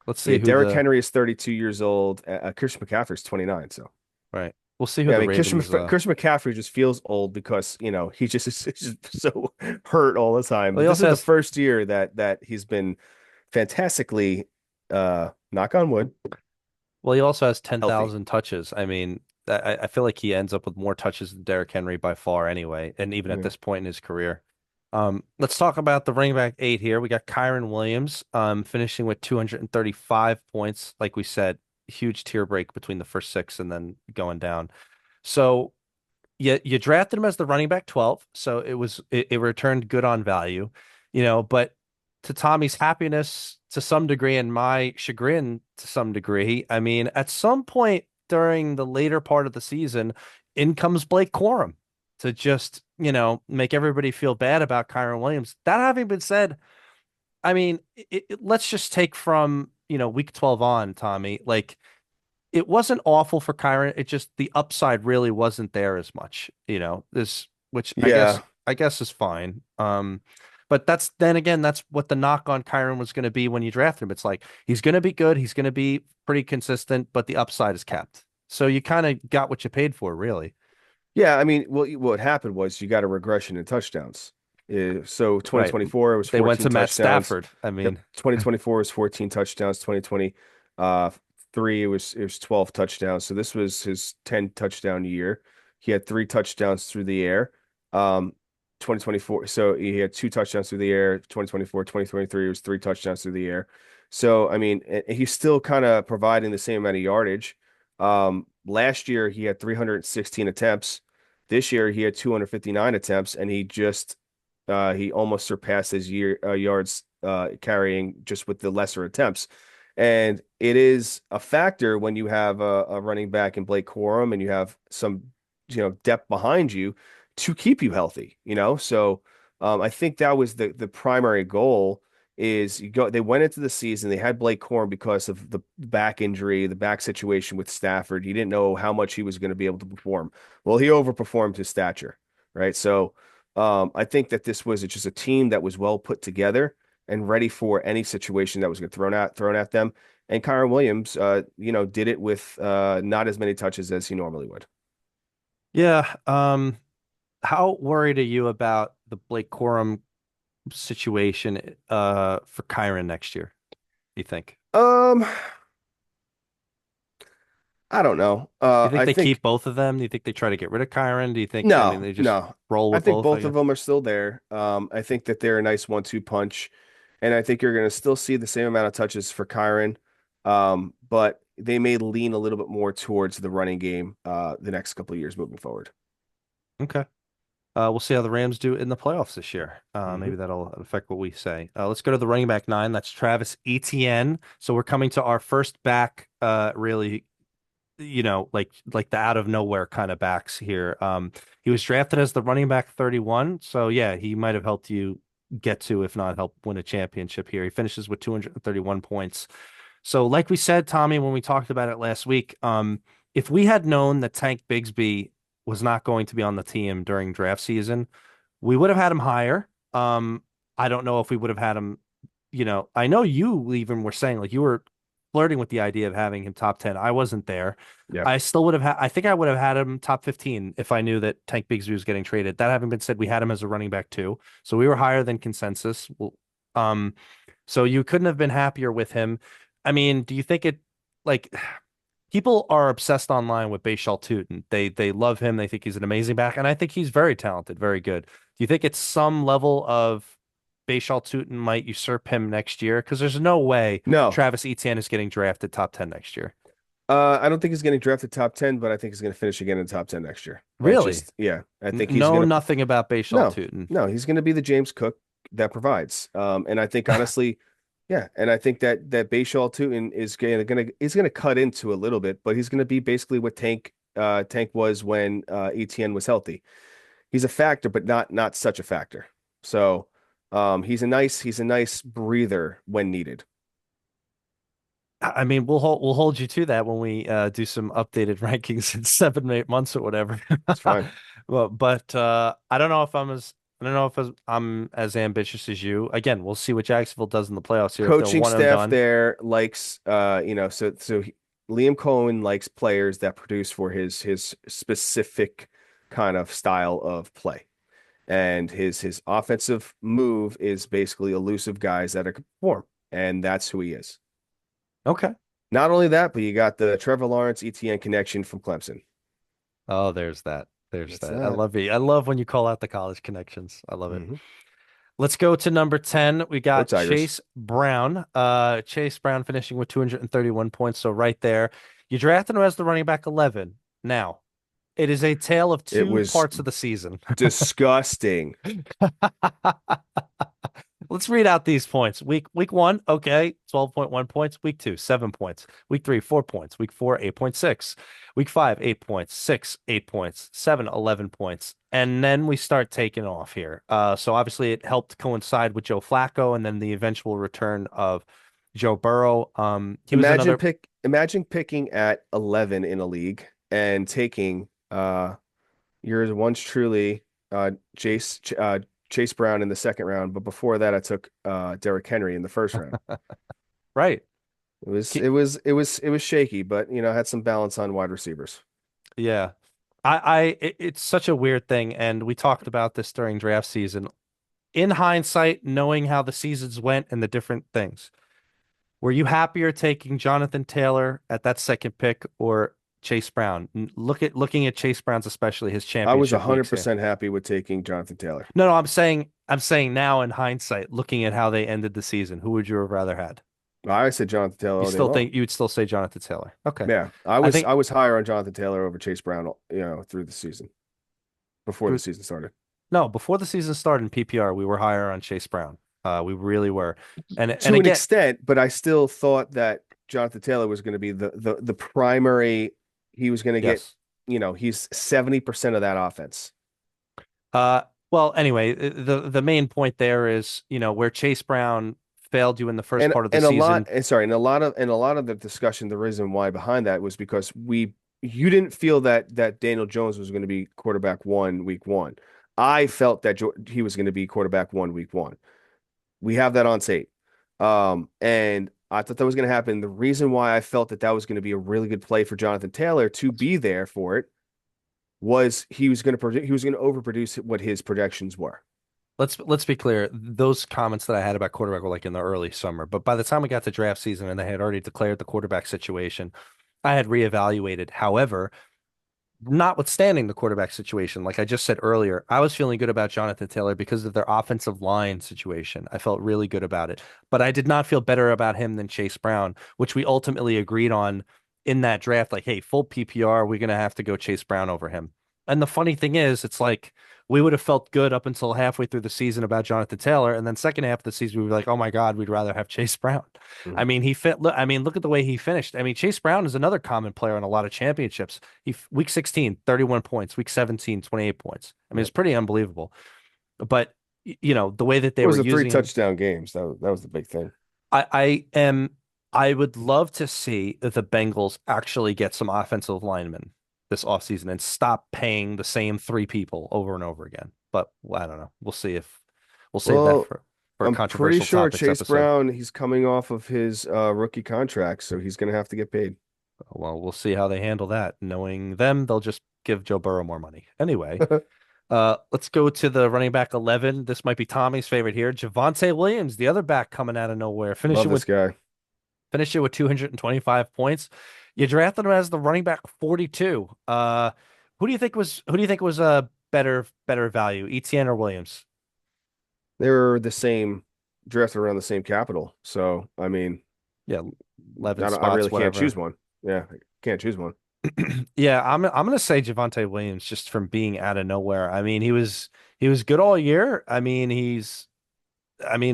Let's Yeah, see who Derrick the Henry is 32 years old. Christian McCaffrey is 29. So right. We'll see who yeah, I the mean, Ravens. Christian McCaffrey just feels old because he just is just so hurt all the time. Well, But he this also is the has first year that he's been fantastically, knock on wood, he also has healthy. 10,000 touches. I mean, I feel like he ends up with more touches than Derrick Henry by far anyway, and even at Yeah. this point in his career. Let's talk about the running back eight here. We got Kyron Williams, finishing with 235 points. Like we said, huge tier break between the first six and then going down. So you drafted him as the running back 12, so it returned good on value, but to Tommy's happiness to some degree and my chagrin to some degree, I mean, at some point during the later part of the season, in comes Blake Corum to just, make everybody feel bad about Kyron Williams. That having been said, I mean, let's just take from, week 12 on, Tommy, like it wasn't awful for Kyron. It just the upside really wasn't there as much, this which I guess Yeah. I guess is fine. But that's then again, that's what the knock on Kyron was going to be when you draft him. It's like he's going to be good, he's going to be pretty consistent, but the upside is capped. So you kind of got what you paid for, really. Yeah, I mean, what happened was you got a regression in touchdowns. So Right. 2024 it was They went 14 to Matt touchdowns. Stafford. I Yep, mean, 2024 was 14 touchdowns. 2020, three it was 12 touchdowns. So this was his 10 touchdown year. He had three touchdowns through the air. Um, 2024, so he had two touchdowns through the air. 2024, 2023 was three touchdowns through the air. So I mean, he's still kind of providing the same amount of yardage. Last year he had 316 attempts. This year he had 259 attempts, and he almost surpassed his yards carrying just with the lesser attempts. And it is a factor when you have a running back in Blake Corum and you have some, depth behind you to keep you healthy, So I think that was the primary goal is they went into the season, they had Blake Corum because of the back injury, the back situation with Stafford. He didn't know how much he was going to be able to perform. Well, he overperformed his stature, right? So I think that this was just a team that was well put together and ready for any situation that was going to thrown at them. And Kyron Williams, did it with not as many touches as he normally would. yeah. How worried are you about the Blake Corum situation for Kyron next year, you think? Um, I don't know. Do you think I they keep think both of them? Do you think they try to get rid of Kyron? Do you think, I mean, no, they just no. roll I with think both, I both of guess? them are still there. I think that they're a nice 1-2 punch, and I think you're going to still see the same amount of touches for Kyron. But they may lean a little bit more towards the running game the next couple of years moving forward. Okay. We'll see how the Rams do in the playoffs this year. Hmm. Maybe that'll affect what we say. Let's go to the running back nine. That's Travis Etienne. So we're coming to our first back, really, like the out of nowhere kind of backs here. He was drafted as the running back 31. So yeah, he might have helped you get to, if not help win a championship here. He finishes with 231 points. So like we said, Tommy, when we talked about it last week, if we had known that Tank Bigsby was not going to be on the team during draft season, we would have had him higher. I don't know if we would have had him, I know you even were saying like you were flirting with the idea of having him top 10. I wasn't there. Yeah. I still would have had, I think I would have had him top 15 if I knew that Tank Bigsby was getting traded. That having been said, we had him as a running back too. So we were higher than consensus. Well, um, so you couldn't have been happier with him. I mean, do you think it like people are obsessed online with Bashal Tutin? They love him. They think he's an amazing back, and I think he's very talented, very good. Do you think it's some level of Bashal Tutin might usurp him next year? Because there's no way No, Travis Etienne is getting drafted top 10 next year. I don't think he's getting drafted top 10, but I think he's going to finish again in the top 10 next year. Really? Yeah, I think he's Know going to, nothing about Bashal no, Tutin. no, he's going to be the James Cook that provides. And I think honestly, yeah, and I think that Bashal Tutin is going to cut into a little bit, but he's going to be basically what Tank was when ETN was healthy. He's a factor, but not such a factor. So he's a nice breather when needed. I mean, we'll hold you to that when we do some updated rankings in 7 8 months or whatever. It's fine. Well, but I don't know if I'm as ambitious as you. Again, we'll see what Jacksonville does in the playoffs here if they're Coaching one and staff done. there likes Liam Cohen likes players that produce for his specific kind of style of play. And his offensive move is basically elusive guys that are perform, and that's who he is. Okay. Not only that, but you got the Trevor Lawrence ETN connection from Clemson. Oh, there's that. There's That's that. I that. love it. I love when you call out the college connections. I love it. Hmm. Let's go to number 10. We Go got Tigers. Chase Brown. Chase Brown finishing with 231 points. So right there, you drafted him as the running back 11. Now, it is a tale of It two was parts of the season. disgusting. Let's read out these points. Week one, okay, 12.1 points. Week two, 7 points. Week three, 4 points. Week four, 8.6. Week five, 8 points. Six, 8 points. Seven, 11 points. And then we start taking off here. So obviously it helped coincide with Joe Flacco and then the eventual return of Joe Burrow. He was another Imagine picking at 11 in a league and taking yours once truly Chase Brown in the second round, but before that I took Derrick Henry in the first round. right. It was shaky, but I had some balance on wide receivers. Yeah. It's such a weird thing, and we talked about this during draft season. In hindsight, knowing how the seasons went and the different things, were you happier taking Jonathan Taylor at that second pick or Chase Brown? Looking at Chase Brown's, especially his I was championship weeks here. 100% happy with taking Jonathan Taylor. No, I'm saying now in hindsight, looking at how they ended the season, who would you have rather had? I said Jonathan Taylor You all day still long. think you would still say Jonathan Taylor? Okay. Yeah, I I was think I was higher on Jonathan Taylor over Chase Brown, through the season, before the through season started. no, before the season started in PPR, we were higher on Chase Brown. We really were. And To an again, extent, but I still thought that Jonathan Taylor was going to be the primary. He was going to get, yes. he's 70% of that offense. Uh, well, anyway, the main point there is, where Chase Brown failed you in the first And part of the and a lot, season. and sorry, and a lot of the discussion, the reason why behind that was because you didn't feel that Daniel Jones was going to be quarterback one week one. I felt that he was going to be quarterback one week one. We have that on tape. And I thought that was going to happen. The reason why I felt that was going to be a really good play for Jonathan Taylor to be there for it was he was going to overproduce what his projections were. Let's be clear. Those comments that I had about quarterback were like in the early summer, but by the time we got to draft season and they had already declared the quarterback situation, I had reevaluated. However, notwithstanding the quarterback situation, like I just said earlier, I was feeling good about Jonathan Taylor because of their offensive line situation. I felt really good about it, but I did not feel better about him than Chase Brown, which we ultimately agreed on in that draft. Like, hey, full PPR, we're going to have to go Chase Brown over him. And the funny thing is, it's like we would have felt good up until halfway through the season about Jonathan Taylor, and then second half of the season we were like, "Oh my God, we'd rather have Chase Brown." I Mhm. mean, he fit. I mean, look at the way he finished. I mean, Chase Brown is another common player in a lot of championships. Week 16, 31 points. Week 17, 28 points. I mean, Yeah. it's pretty unbelievable. But the way that It they was were a three using him, touchdown games. That was the big thing. I am I would love to see that the Bengals actually get some offensive linemen this offseason and stop paying the same three people over and over again. But I don't know. We'll see if we'll save that Well, for a I'm pretty controversial sure topics Chase episode. Brown, he's coming off of his rookie contract, so he's going to have to get paid. Well, we'll see how they handle that. Knowing them, they'll just give Joe Burrow more money. Anyway, let's go to the running back 11. This might be Tommy's favorite here. Javonte Williams, the other back coming out of nowhere, Love this guy. finishing with 225 points. You drafted him as the running back 42. Who do you think was a better value, ETN or Williams? They were the same, drafted around the same capital. So, I mean, Yeah, 11 I spots, really can't choose whatever. one. Yeah, I can't choose one. Yeah, I'm gonna say Javonte Williams just from being out of nowhere. I mean, he was good all year. I mean,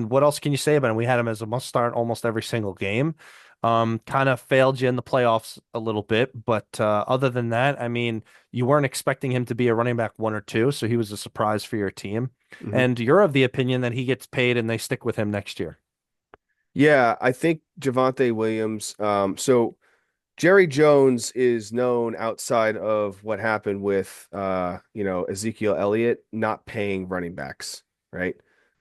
what else can you say about him? We had him as a must start almost every single game. Kind of failed you in the playoffs a little bit, but other than that, I mean, you weren't expecting him to be a running back one or two, so he was a surprise for your team. Mhm. And you're of the opinion that he gets paid and they stick with him next year. Yeah, I think Javonte Williams. So Jerry Jones is known outside of what happened with Ezekiel Elliott not paying running backs, right?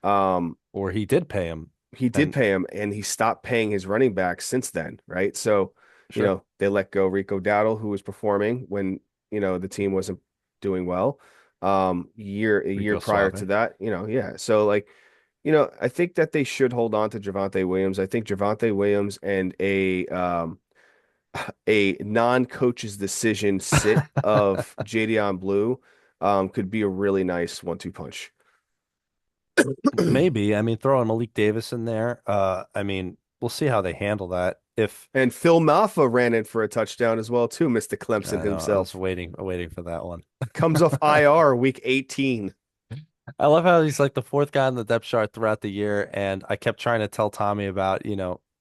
Um, Or he did pay him. he did And pay him and he stopped paying his running backs since then, right? So, sure, they let go Rico Dowdle, who was performing when, the team wasn't doing well. A year Rico prior to Suave. that, yeah. So like, I think that they should hold on to Javonte Williams. I think Javonte Williams and a non-coach's decision sit of Jadeon Blue could be a really nice 1-2 punch. Maybe. I mean, throwing Malik Davis in there. I mean, we'll see how they handle that. If And Phil Maffa ran in for a touchdown as well too, Mr. Clemson I know, I was himself. waiting for that one. Comes off IR week 18. I love how he's like the fourth guy on the depth chart throughout the year, and I kept trying to tell Tommy about,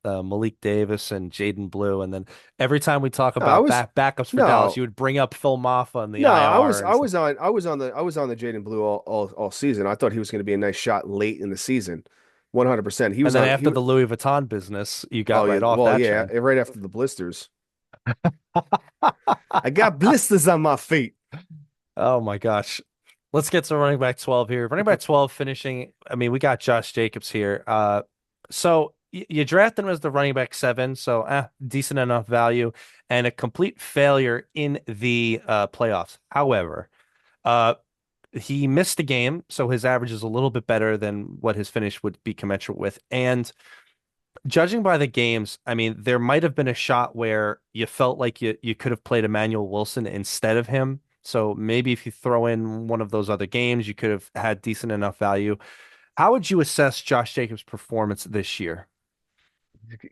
Malik Davis and Jaden Blue, and then every time we talk No, I about was backups for Dallas, no, you would bring up Phil Maffa and the no, IR and stuff. I was on the Jaden Blue all season. I thought he was going to be a nice shot late in the season. 100%. He And was then on he after wa- the Louis Vuitton business, you Oh got yeah, right off well that yeah, train. right after the blisters. I got blisters on my feet. Oh my gosh. Let's get to running back 12 here. Running back 12 finishing. I mean, we got Josh Jacobs here. So you drafted him as the running back 7, so decent enough value and a complete failure in the playoffs. However, uh, he missed a game, so his average is a little bit better than what his finish would be commensurate with. And judging by the games, I mean, there might have been a shot where you felt like you could have played Emmanuel Wilson instead of him. So maybe if you throw in one of those other games, you could have had decent enough value. How would you assess Josh Jacobs' performance this year?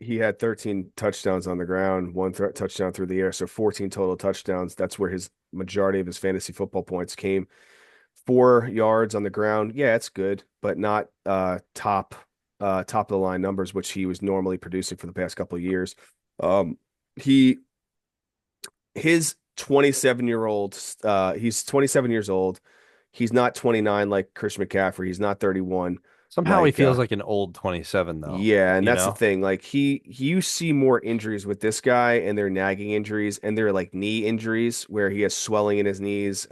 He had 13 touchdowns on the ground, one touchdown through the air, so 14 total touchdowns. That's where his majority of his fantasy football points came. 4 yards on the ground. Yeah, it's good, but not top of the line numbers, which he was normally producing for the past couple of years. He his 27-year-old he's 27 years old. He's not 29 like Christian McCaffrey. He's not 31 Somehow he like feels like an old 27 though, yeah, and you that's the know? thing. Like you see more injuries with this guy, and they're nagging injuries, and they're like knee injuries where he has swelling in his knees.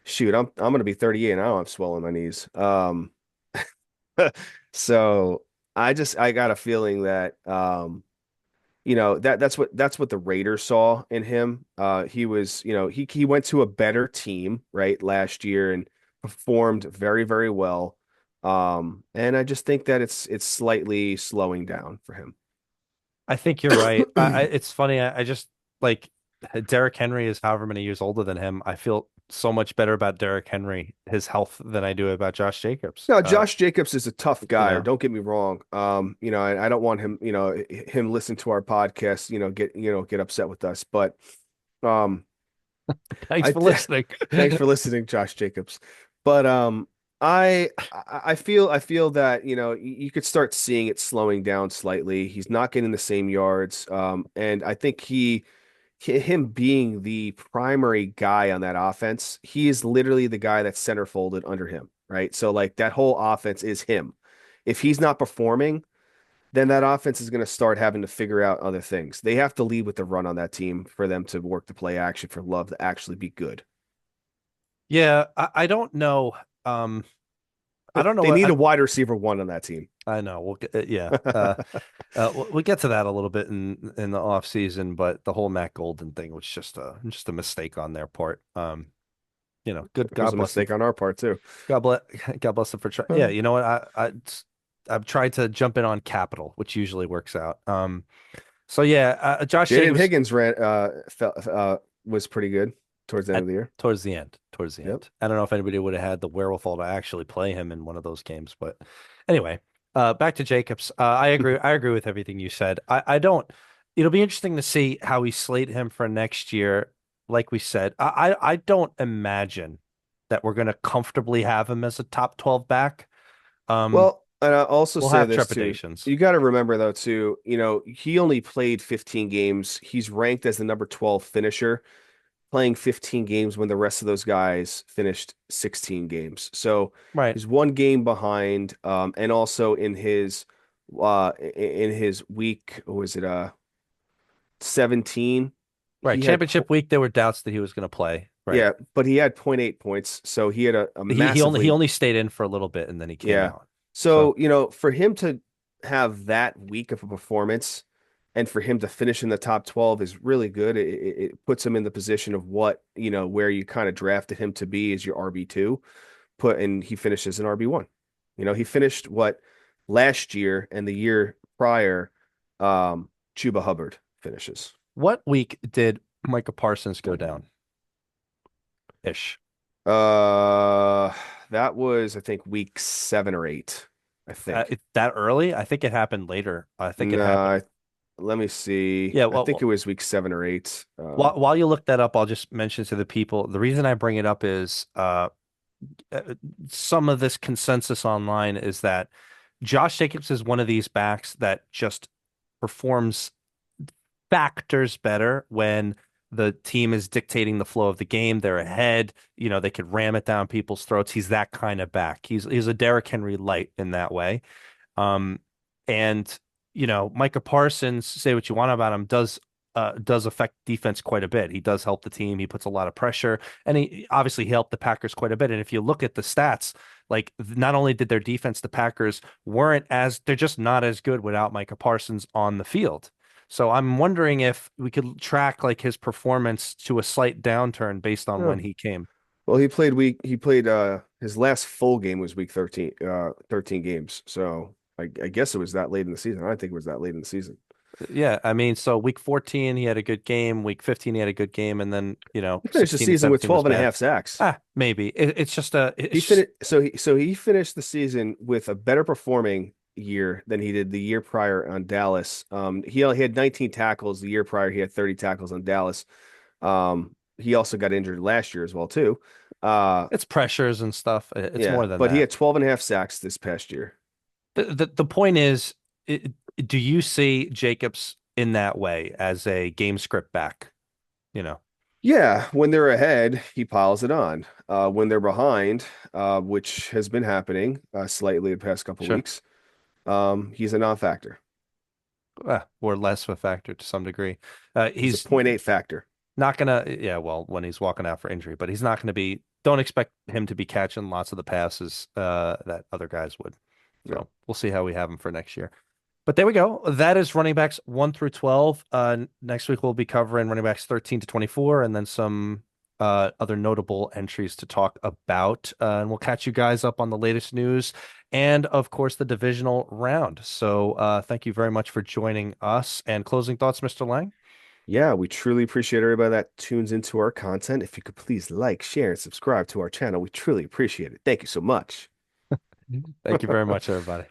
Shoot, I'm gonna be 38 and I don't have swelling in my knees. So I got a feeling that that's what the Raiders saw in him. He was, he went to a better team, right, last year and performed very, very well. And I just think that it's slightly slowing down for him. I think you're right. It's funny. I just like Derrick Henry is however many years older than him. I feel so much better about Derrick Henry, his health, than I do about Josh Jacobs. No, Josh Jacobs is a tough You guy. know, Don't get me wrong. I don't want him, him listen to our podcast, get upset with us. But um, thanks I for listening. thanks for listening, Josh Jacobs. But I feel that you could start seeing it slowing down slightly. He's not getting the same yards, and I think him being the primary guy on that offense, he is literally the guy that's center folded under him, right? So like that whole offense is him. If he's not performing, then that offense is going to start having to figure out other things. They have to lead with the run on that team for them to work the play action for Love to actually be good. Yeah, I don't know. Um, I don't know They what need a wide receiver one on that team. I know. We'll get, yeah. We'll get to that a little bit in the off season, but the whole Matt Golden thing was just a mistake on their part. Good. It was God a bless them. mistake on our part too. God bless. God bless them for trying. Yeah, you know what? I've tried to jump in on capital, which usually works out. So yeah, Josh Jaden Jacobs Higgins was pretty good towards the end at of the year. towards the end. Towards the Yep. end. I don't know if anybody would have had the wherewithal to actually play him in one of those games, but anyway, back to Jacobs. I agree. I agree with everything you said. I don't. It'll be interesting to see how we slate him for next year. Like we said, I don't imagine that we're going to comfortably have him as a top 12 back. Um, Well, and I also we'll say have this too. trepidations. You got to remember though too, he only played 15 games. He's ranked as the number 12 finisher, playing 15 games when the rest of those guys finished 16 games. So Right. he's one game behind. And also in his week, what was it 17? Right. He had Championship week, there were doubts that he was going to play. Right. Yeah, but he had point 0.8 points, so he had a He massively only stayed in for a little bit and then he came yeah. out. So, So for him to have that weak of a performance and for him to finish in the top 12 is really good. It puts him in the position of where you kind of drafted him to be as your RB2, and he finishes an RB1. He finished what last year and the year prior, Chuba Hubbard finishes. what week did Micah Parsons go down? Ish. Uh, That was, I think, week 7 or 8, I think. That early? I think it happened later. I think it happened. No, let me see. Yeah, I think it well, was week 7 or 8. while you look that up, I'll just mention to the people the reason I bring it up is uh, some of this consensus online is that Josh Jacobs is one of these backs that just performs factors better when the team is dictating the flow of the game. They're ahead. They could ram it down people's throats. He's that kind of back. He's a Derrick Henry light in that way. Um, and Micah Parsons, say what you want about him, does affect defense quite a bit. He does help the team. He puts a lot of pressure, and he obviously helped the Packers quite a bit. And if you look at the stats, like not only did their defense, the Packers they're just not as good without Micah Parsons on the field. So I'm wondering if we could track like his performance to a slight downturn based on yeah. when he came. Well, he played his last full game was week 13, 13 games. So I guess it was that late in the season. I don't think it was that late in the season. Yeah, I mean, so week 14 he had a good game, week 15 he had a good game, and then, He finished the 16 to season with 17 was 12 and a bad. half sacks. Maybe. It's just a He it's just finished so he finished the season with a better performing year than he did the year prior on Dallas. He only had 19 tackles. The year prior, he had 30 tackles on Dallas. He also got injured last year as well, too. Uh, it's pressures and stuff. It's yeah, more than but he that. had 12 and a half sacks this past year. The point is, do you see Jacobs in that way as a game script back? You know, Yeah, when they're ahead, he piles it on. When they're behind, which has been happening slightly the past couple sure. weeks, he's a non-factor. Or less of a factor to some degree. He's a He's point 0.8 factor. not gonna, yeah, well, when he's walking out for injury, but he's not gonna be, don't expect him to be catching lots of the passes that other guys would. Yeah. So we'll see how we have him for next year. But there we go. That is running backs 1 through 12. Next week we'll be covering running backs 13 to 24 and then some other notable entries to talk about. And we'll catch you guys up on the latest news and, of course, the divisional round. So thank you very much for joining us. And closing thoughts, Mr. Lang? Yeah, we truly appreciate everybody that tunes into our content. If you could please like, share, and subscribe to our channel, we truly appreciate it. Thank you so much. Thank you very much, everybody.